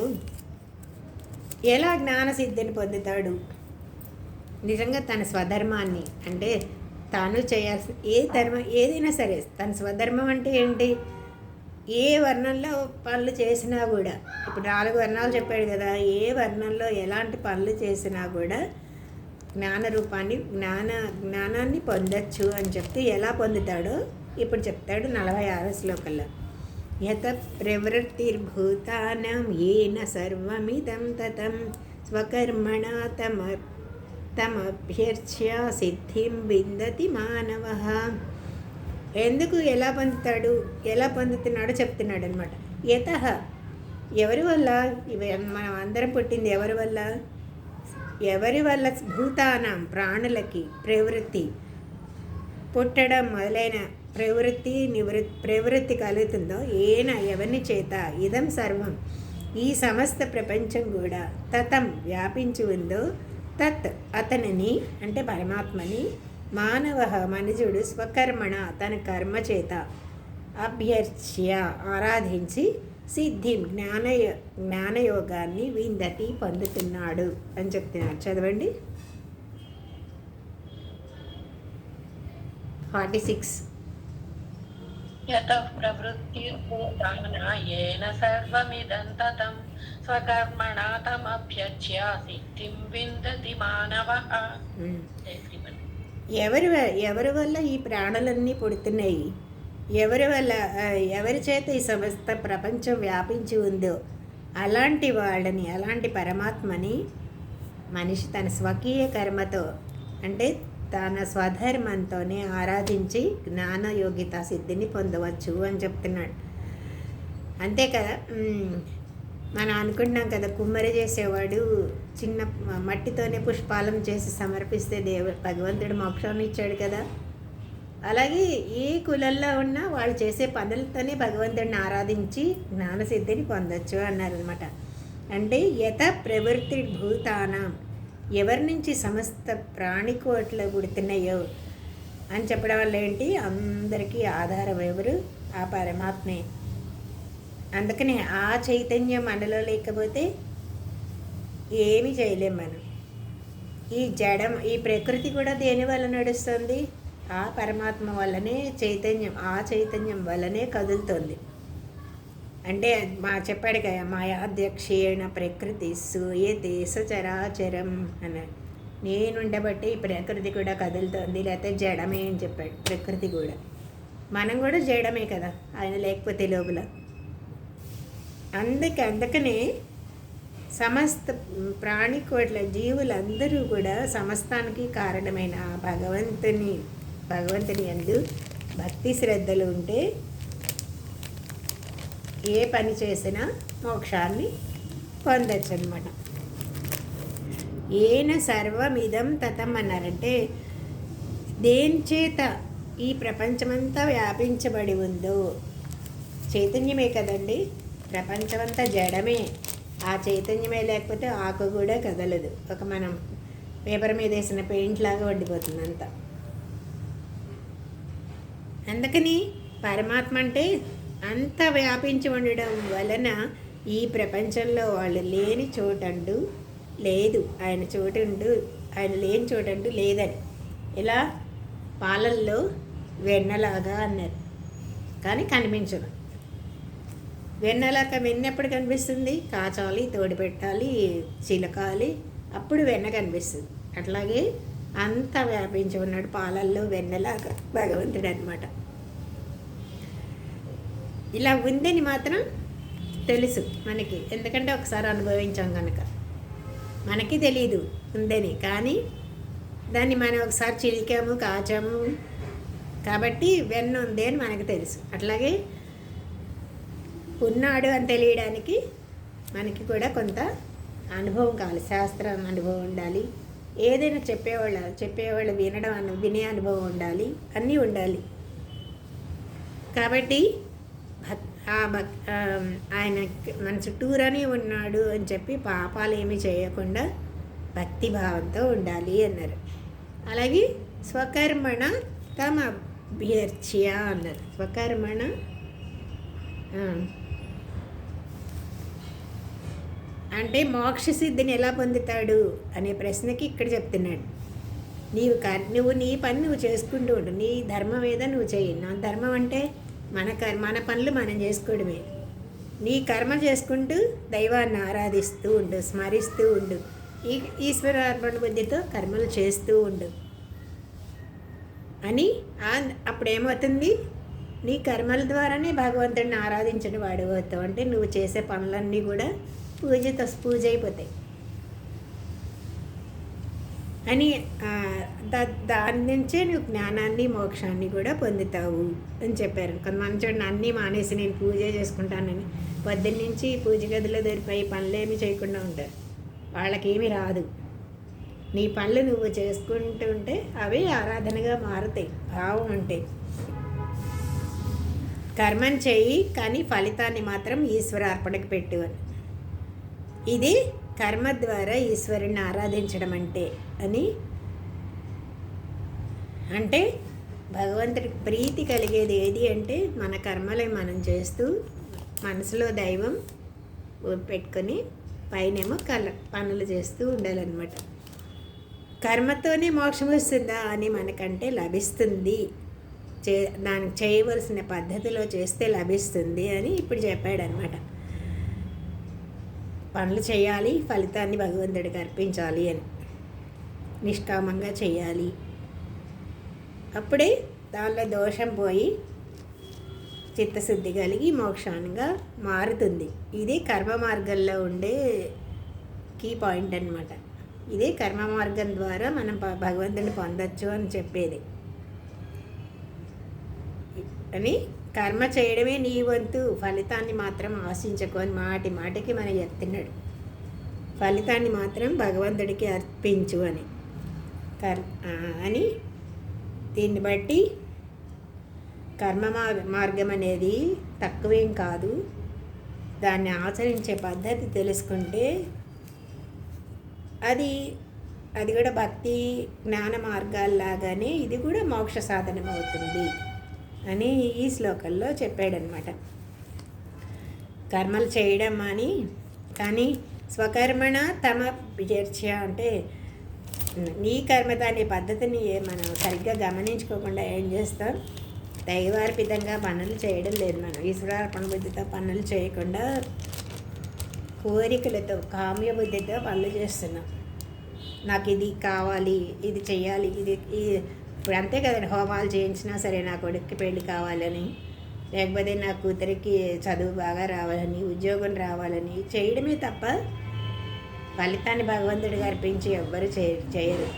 ఎలా జ్ఞానసిద్ధిని పొందుతాడు, నిజంగా తన స్వధర్మాన్ని అంటే తాను చేయాల్సిన ఏదైనా సరే తన స్వధర్మం అంటే ఏంటి, ఏ వర్ణంలో పనులు చేసినా కూడా, ఇప్పుడు 4 వర్ణాలు చెప్పాడు కదా, ఏ వర్ణంలో ఎలాంటి పనులు చేసినా కూడా జ్ఞానాన్ని పొందొచ్చు అని చెప్తే ఎలా పొందుతాడో ఇప్పుడు చెప్తాడు 46వ శ్లోకంలో. యత ప్రవృత్తిర్భూతానాం ఏన సర్వమిదం తతం స్వకర్మణా తమభ్యర్చ్య సిద్ధిం విందతి మానవః. ఎందుకు ఎలా పొందుతున్నాడో చెప్తున్నాడు అనమాట. యతః ఎవరి వల్ల, మనం అందరం పుట్టింది ఎవరి వల్ల భూతానాం ప్రాణులకి ప్రవృత్తి పుట్టడం మొదలైన ప్రవృత్తి కలుగుతుందో ఎవరిని చేత ఇదం సర్వం ఈ సమస్త ప్రపంచం కూడా తతం వ్యాపించి ఉందో తత్ అతనిని అంటే పరమాత్మని మానవ మనుజుడు స్వకర్మణ తన కర్మ చేత అభ్యర్చ్య ఆరాధించి సిద్ధిం జ్ఞానయోగాన్ని విందతి పొందుతున్నాడు అని చెప్తున్నాడు. చదవండి. 46. యతః ప్రవృత్తిర్భూతానా యేన సర్వమిదం తతం స్వకర్మణా తమభ్యర్చ్య సిద్ధిం విందతి మానవః. జై శ్రీమన్. ఎవరి వల్ల ఈ ప్రాణులన్నీ పుడుతున్నాయి, ఎవరి చేత ఈ సమస్త ప్రపంచం వ్యాపించి ఉందో అలాంటి వాళ్ళని, అలాంటి పరమాత్మని మనిషి తన స్వకీయ కర్మతో అంటే తన స్వధర్మంతోనే ఆరాధించి జ్ఞానయోగిత సిద్ధిని పొందవచ్చు అని చెప్తున్నాడు. అంతే కదా. మనం అనుకుంటున్నాం కదా, కుమ్మరి చేసేవాడు చిన్న మట్టితోనే పుష్పాలం చేసి సమర్పిస్తే భగవంతుడు మోక్షాన్ని ఇచ్చాడు కదా. అలాగే ఏ కులంలో ఉన్నా వాళ్ళు చేసే పనులతోనే భగవంతుడిని ఆరాధించి జ్ఞానసిద్ధిని పొందొచ్చు అన్నారనమాట. అంటే యత ప్రవృత్తి భూతానం, ఎవరి నుంచి సమస్త ప్రాణికోట్లు పుడుతున్నాయో అని చెప్పడం వల్ల ఏంటి, అందరికీ ఆధారం ఎవరు, ఆ పరమాత్మే. అందుకనే ఆ చైతన్యం మనలో లేకపోతే ఏమీ చేయలేం మనం. ఈ ప్రకృతి కూడా దేని వల్ల నడుస్తుంది, ఆ పరమాత్మ వల్లనే, ఆ చైతన్యం వల్లనే కదులుతుంది. అంటే చెప్పాడు కదా, మాయాధ్యక్షేణ ప్రకృతి సూయతే సచరాచరం అన్నాడు. నేనుండబట్టి ఈ ప్రకృతి కూడా కదులుతుంది, లేకపోతే జడమే అని చెప్పాడు. ప్రకృతి కూడా, మనం కూడా జడమే కదా ఆయన లేకపోతే లోపల. అందుకనే సమస్త ప్రాణికోట్ల జీవులందరూ కూడా సమస్తానికి కారణమైన ఆ భగవంతుని యందు భక్తి శ్రద్ధలు ఉంటే ఏ పని చేసినా మోక్షాన్ని పొందొచ్చు అనమాట. ఏన సర్వమిదం తతం అన్నారంటే దేని చేత ఈ ప్రపంచమంతా వ్యాపించబడి ఉందో, చైతన్యమే కదండి. ప్రపంచమంతా జడమే, ఆ చైతన్యమే లేకపోతే ఆకు కూడా కదలదు. మనం పేపర్ మీద వేసిన పెయింట్ లాగా వండిపోతుంది అంతా. అందుకని పరమాత్మ అంటే అంత వ్యాపించి ఉండడం వలన ఈ ప్రపంచంలో వాళ్ళు లేని చోటంటూ లేదు, ఆయన లేని చోటంటూ లేదని. ఇలా పాలల్లో వెన్నలాగా అన్నారు, కానీ కనిపించదు. వెన్న ఎప్పుడు కనిపిస్తుంది, కాచాలి, తోడు పెట్టాలి, చిలకాలి, అప్పుడు వెన్న కనిపిస్తుంది. అట్లాగే అంత వ్యాపించి ఉన్నాడు పాలల్లో వెన్నలాగా భగవంతుడు అనమాట. ఇలా ఉందని మాత్రం తెలుసు మనకి, ఎందుకంటే ఒకసారి అనుభవించాం కనుక. మనకి తెలీదు ఉందని, కానీ దాన్ని మనం ఒకసారి చిలికాము, కాచాము కాబట్టి వెన్న ఉంది అని మనకు తెలుసు. అట్లాగే ఉన్నాడు అని తెలియడానికి మనకి కూడా కొంత అనుభవం కావాలి, శాస్త్రం అనుభవం ఉండాలి, ఏదైనా చెప్పేవాళ్ళు వినే అనుభవం ఉండాలి, అన్నీ ఉండాలి. కాబట్టి ఆయన మన చుట్టూరానే ఉన్నాడు అని చెప్పి పాపాలు ఏమీ చేయకుండా భక్తి భావంతో ఉండాలి అన్నారు. అలాగే స్వకర్మణ తమ అభ్యర్చ్య అన్నారు. స్వకర్మణ అంటే మోక్ష సిద్ధిని ఎలా పొందుతాడు అనే ప్రశ్నకి ఇక్కడ చెప్తున్నాడు. నువ్వు నీ పని నువ్వు చేసుకుంటూ ఉండు, నీ ధర్మం ఏదో నువ్వు చెయ్యి. నా ధర్మం అంటే మన పనులు మనం చేసుకోవడమే. నీ కర్మ చేసుకుంటూ దైవాన్ని ఆరాధిస్తూ ఉండు, స్మరిస్తూ ఉండు, ఈశ్వరార్పణ బుద్ధితో కర్మలు చేస్తూ ఉండు అని. అప్పుడేమవుతుంది, నీ కర్మల ద్వారానే భగవంతుడిని ఆరాధించిన వాడు అవుతావు. అంటే నువ్వు చేసే పనులన్నీ కూడా పూజ అయిపోతాయి అని. దాని నుంచే నువ్వు జ్ఞానాన్ని మోక్షాన్ని కూడా పొందుతావు అని చెప్పారు. కొంతమంది చూడండి, అన్నీ మానేసి నేను పూజ చేసుకుంటానని పొద్దున్నుంచి పూజ గదిలో దొరికిపోయి పనులేమీ చేయకుండా ఉంటారు. వాళ్ళకేమీ రాదు. నీ పనులు నువ్వు చేసుకుంటూ ఉంటే అవి ఆరాధనగా మారుతాయి, భావం ఉంటాయి. కర్మం చెయ్యి, కానీ ఫలితాన్ని మాత్రం ఈశ్వరార్పణకు పెట్టు అని. ఇది కర్మ ద్వారా ఈశ్వరుని ఆరాధించడం అంటే భగవంతుడికి ప్రీతి కలిగేది ఏది అంటే మన కర్మలే మనం చేస్తూ మనసులో దైవం పెట్టుకొని పైనేమో పనులు చేస్తూ ఉండాలన్నమాట. కర్మతోనే మోక్షం వస్తుందా అని మనకంటే లభిస్తుంది, దానికి చేయవలసిన పద్ధతిలో చేస్తే లభిస్తుంది అని ఇప్పుడు చెప్పాడనమాట. పనులు చేయాలి, ఫలితాన్ని భగవంతుడికి అర్పించాలి అని, నిష్కామంగా చేయాలి. అప్పుడే దానిలో దోషం పోయి చిత్తశుద్ధి కలిగి మోక్షంగా మారుతుంది. ఇదే కర్మ మార్గంలో ఉండే కీ పాయింట్ అన్నమాట. ఇదే కర్మ మార్గం ద్వారా మనం భగవంతుని పొందొచ్చు అని చెప్పేది. అని కర్మ చేయడమే నీ వంతు, ఫలితాన్ని మాత్రం ఆశించకు అని మాటికి మనం చెప్తున్నాడు. ఫలితాన్ని మాత్రం భగవంతుడికి అర్పించు అని అని దీన్ని బట్టి కర్మ మార్గం అనేది తక్కువేం కాదు. దాన్ని ఆచరించే పద్ధతి తెలుసుకుంటే అది కూడా భక్తి జ్ఞాన మార్గాల్లాగానే ఇది కూడా మోక్ష సాధనం అవుతుంది అని ఈ శ్లోకంలో చెప్పాడనమాట. కర్మలు చేయడం అని, కానీ స్వకర్మణ తమ విచర్య అంటే నీ కర్మత అనే పద్ధతిని మనం సరిగ్గా గమనించుకోకుండా ఏం చేస్తాం, దైవార్పితంగా పనులు చేయడం లేదు. మనం ఈశ్వరార్పణ బుద్ధితో పనులు చేయకుండా కోరికలతో కామ్య బుద్ధితో పనులు చేస్తున్నాం. నాకు ఇది కావాలి, ఇది చెయ్యాలి, ఇది ఇప్పుడు అంతే కదండి. హోమాలు చేయించినా సరే నా కొడుక్కి పెళ్ళి కావాలని, లేకపోతే నా కూతురికి చదువు బాగా రావాలని, ఉద్యోగం రావాలని చేయడమే తప్ప ఫలితాన్ని భగవంతుడికి అర్పించి ఎవ్వరు చేయరు.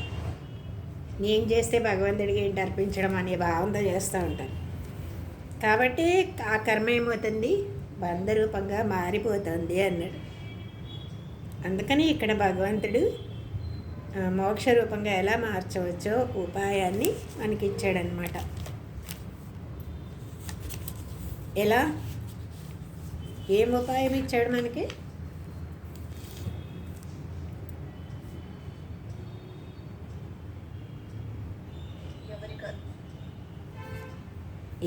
నేను చేస్తే భగవంతుడికి ఏంటి అర్పించడం అనే భావంతో చేస్తూ ఉంటారు. కాబట్టి ఆ కర్మ ఏమవుతుంది, బంధరూపంగా మారిపోతుంది అన్నాడు. అందుకని ఇక్కడ భగవంతుడు మోక్ష రూపంగా ఎలా మార్చవచ్చో ఉపాయాన్ని మనకి ఇచ్చాడనమాట. ఎలా, ఏం ఉపాయం ఇచ్చాడు మనకి?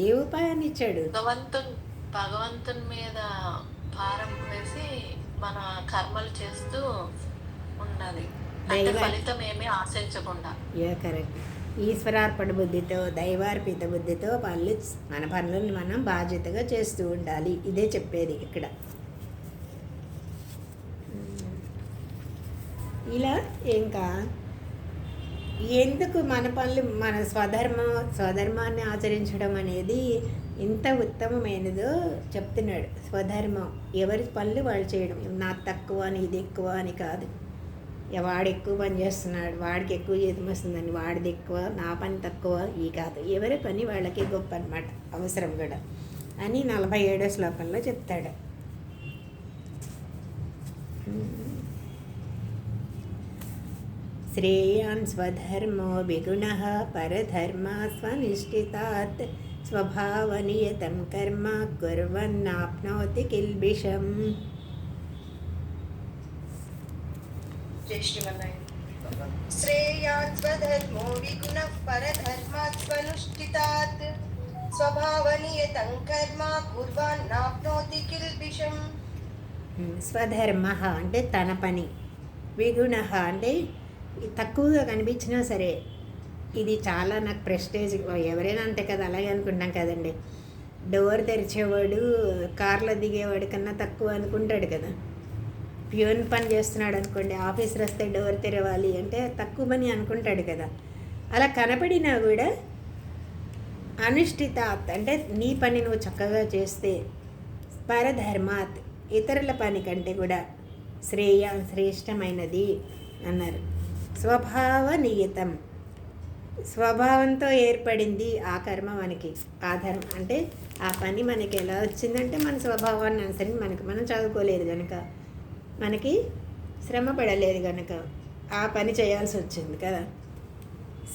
ఏ ఉపాయాన్ని ఇచ్చాడు? భగవంతుని మీద భారం వేసి మన కర్మలు చేస్తూ ఉండాలి, ఫలితం ఏమీ ఆశించకుండా. కరెక్ట్. ఈశ్వరార్పణ బుద్ధితో, దైవార్పిత బుద్ధితో మన పనులను మనం బాధ్యతగా చేస్తూ ఉండాలి. ఇదే చెప్పేది ఇక్కడ. ఇలా ఇంకా ఎందుకు మన పనులు, మన స్వధర్మాన్ని ఆచరించడం అనేది ఇంత ఉత్తమమైనదో చెప్తున్నాడు. స్వధర్మం, ఎవరి పనులు వాళ్ళు చేయడం, నాకు తక్కువ అని ఇది ఎక్కువ అని కాదు. వాడు ఎక్కువ పని చేస్తున్నాడు, వాడికి ఎక్కువ జీతం వస్తుందని వాడిది ఎక్కువ, నా పని తక్కువ ఈ కాదు. ఎవరి పని వాళ్ళకి గొప్ప అన్నమాట, అవసరం కూడా అని 47వ శ్లోకంలో చెప్తాడు. శ్రేయాన్ స్వధర్మో విగుణః పరధర్మా స్వనిష్ఠితాత్ స్వభావనియతం కర్మ కుర్వన్నాప్నోతి కిల్బిషం. శ్రేయాన్ స్వధర్మో విగుణః పరధర్మాత్ స్వనుష్ఠితాత్ స్వభావనియతం కర్మ కుర్వన్నాప్నోతి కిల్బిషం. స్వధర్మ అంటే తన పని, విగుణ అంటే తక్కువగా కనిపించినా సరే ఇది చాలా నాకు ప్రెస్టేజ్, ఎవరైనా అంతే కదా, అలాగే అనుకుంటాం కదండి. డోర్ తెరిచేవాడు కార్లో దిగేవాడు కన్నా తక్కువ అనుకుంటాడు కదా. ప్యూన్ పని చేస్తున్నాడు అనుకోండి, ఆఫీసర్ వస్తే డోర్ తెరవాలి అంటే తక్కువ పని అనుకుంటాడు కదా. అలా కనపడినా కూడా అనుష్ఠితాత్ అంటే నీ పని నువ్వు చక్కగా చేస్తే, పరధర్మాత్ ఇతరుల పని కంటే కూడా శ్రేష్టమైనది అన్నారు. స్వభావ నియతం, స్వభావంతో ఏర్పడింది ఆ కర్మ మనకి. ఆ ధర్మం అంటే ఆ పని మనకి ఎలా వచ్చిందంటే మన స్వభావాన్ని అనుసరించి మనం చదువుకోలేదు కనుక, మనకి శ్రమ పడలేదు కనుక ఆ పని చేయాల్సి వచ్చింది కదా.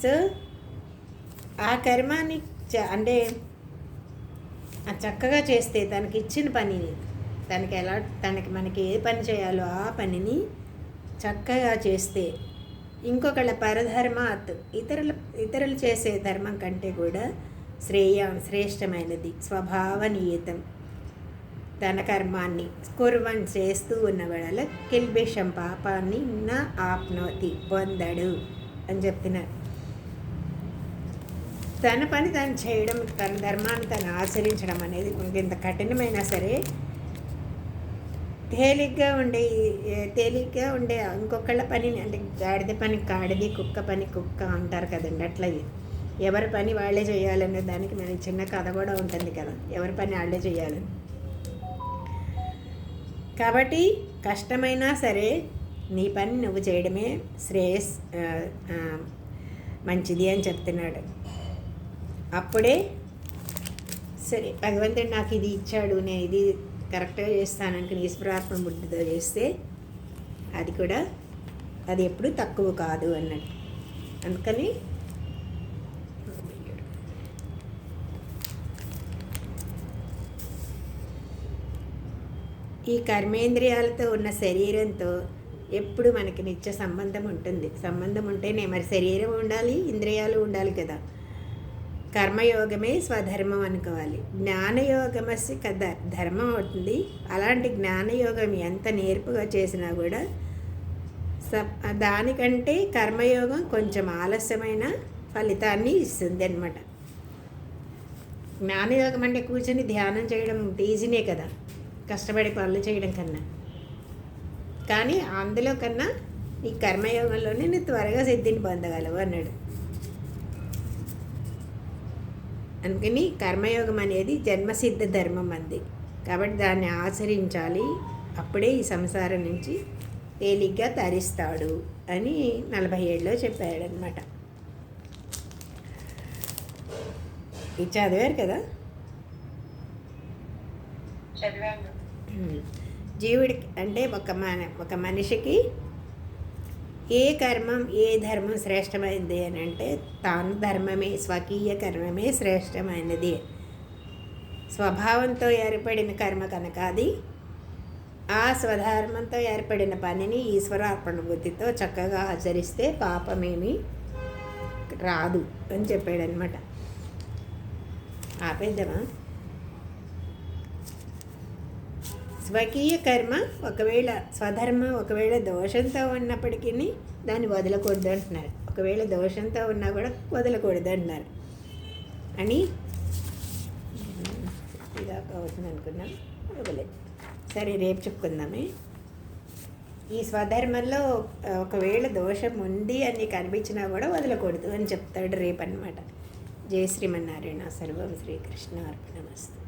సో ఆ కర్మాన్ని అంటే చక్కగా చేస్తే తనకి ఇచ్చిన పనిని, మనకి ఏ పని చేయాలో ఆ పనిని చక్కగా చేస్తే, ఇంకొకళ్ళ పరధర్మాత్ ఇతరులు చేసే ధర్మం కంటే కూడా శ్రేష్టమైనది. స్వభావనీయతం తన కర్మాన్ని కుర్వన్ చేస్తూ ఉన్నవాళ్ళ కిల్బిషం పాపాన్ని నా ఆప్నోతి పొందడు అని చెప్తున్నారు. తన పని తను చేయడం, తన ధర్మాన్ని తను ఆచరించడం అనేది ఇంత కఠినమైనా సరే తేలిగ్గా ఉండే ఇంకొకళ్ళ పనిని, అంటే గాడిద పని గాడిది, కుక్క పని కుక్క అంటారు కదండి. అట్లా ఎవరి పని వాళ్ళే చేయాలనే దానికి మనకి చిన్న కథ కూడా ఉంటుంది కదా, ఎవరి పని వాళ్ళే చేయాలని. కాబట్టి కష్టమైనా సరే నీ పని నువ్వు చేయడమే మంచిది అని చెప్తున్నాడు. అప్పుడే సరే భగవంతుడు నాకు ఇది ఇచ్చాడు, నేను ఇది కరెక్ట్గా చేస్తానని ఈశ్వరార్పణ బుద్ధితో చేస్తే అది ఎప్పుడు తక్కువ కాదు అన్నట్టు. అందుకని ఈ కర్మేంద్రియాలతో ఉన్న శరీరంతో ఎప్పుడు మనకి నిత్య సంబంధం ఉంటుంది. సంబంధం ఉంటేనే మరి శరీరం ఉండాలి, ఇంద్రియాలు ఉండాలి కదా. కర్మయోగమే స్వధర్మం అనుకోవాలి. జ్ఞానయోగమసి ధర్మం అవుతుంది. అలాంటి జ్ఞానయోగం ఎంత నేర్పుగా చేసినా కూడా దానికంటే కర్మయోగం కొంచెం ఆలస్యమైన ఫలితాన్ని ఇస్తుంది అన్నమాట. జ్ఞానయోగం అంటే కూర్చొని ధ్యానం చేయడం ఈజీనే కదా, కష్టపడి పనులు చేయడం కన్నా. కానీ అందులో కన్నా ఈ కర్మయోగంలోనే నువ్వు త్వరగా సిద్ధిని పొందగలవు అన్నాడు. అందుకని కర్మయోగం అనేది జన్మసిద్ధ ధర్మం అంది. కాబట్టి దాన్ని ఆచరించాలి. అప్పుడే ఈ సంసారం నుంచి తేలిగ్గా తరిస్తాడు అని 47లో చెప్పాడనమాట. ఇది చదివారు కదా. చదివాను. జీవుడికి అంటే ఒక మనిషికి ఏ ధర్మం శ్రేష్టమైనది అని అంటే తాను ధర్మమే, స్వకీయ కర్మమే శ్రేష్టమైనది. స్వభావంతో ఏర్పడిన కర్మ కనుక అది ఆ స్వధర్మంతో ఏర్పడిన పనిని ఈశ్వరార్పణ బుద్ధితో చక్కగా ఆచరిస్తే పాపమేమీ రాదు అని చెప్పాడనమాట. ఆపేద్దామా? స్వకీయ కర్మ స్వధర్మం ఒకవేళ దోషంతో ఉన్నప్పటికీ దాన్ని వదలకూడదు అంటున్నారు. ఒకవేళ దోషంతో ఉన్నా కూడా వదలకూడదు అంటున్నారు అని ఇదాకా అవుతుంది అనుకున్నాం. వదలేదు. సరే, రేపు చెప్పుకుందామే. ఈ స్వధర్మంలో ఒకవేళ దోషం ఉంది అని కనిపించినా కూడా వదలకూడదు అని చెప్తాడు రేపు అన్నమాట. జై శ్రీమన్నారాయణ. సర్వం శ్రీకృష్ణ అర్పణమస్తు.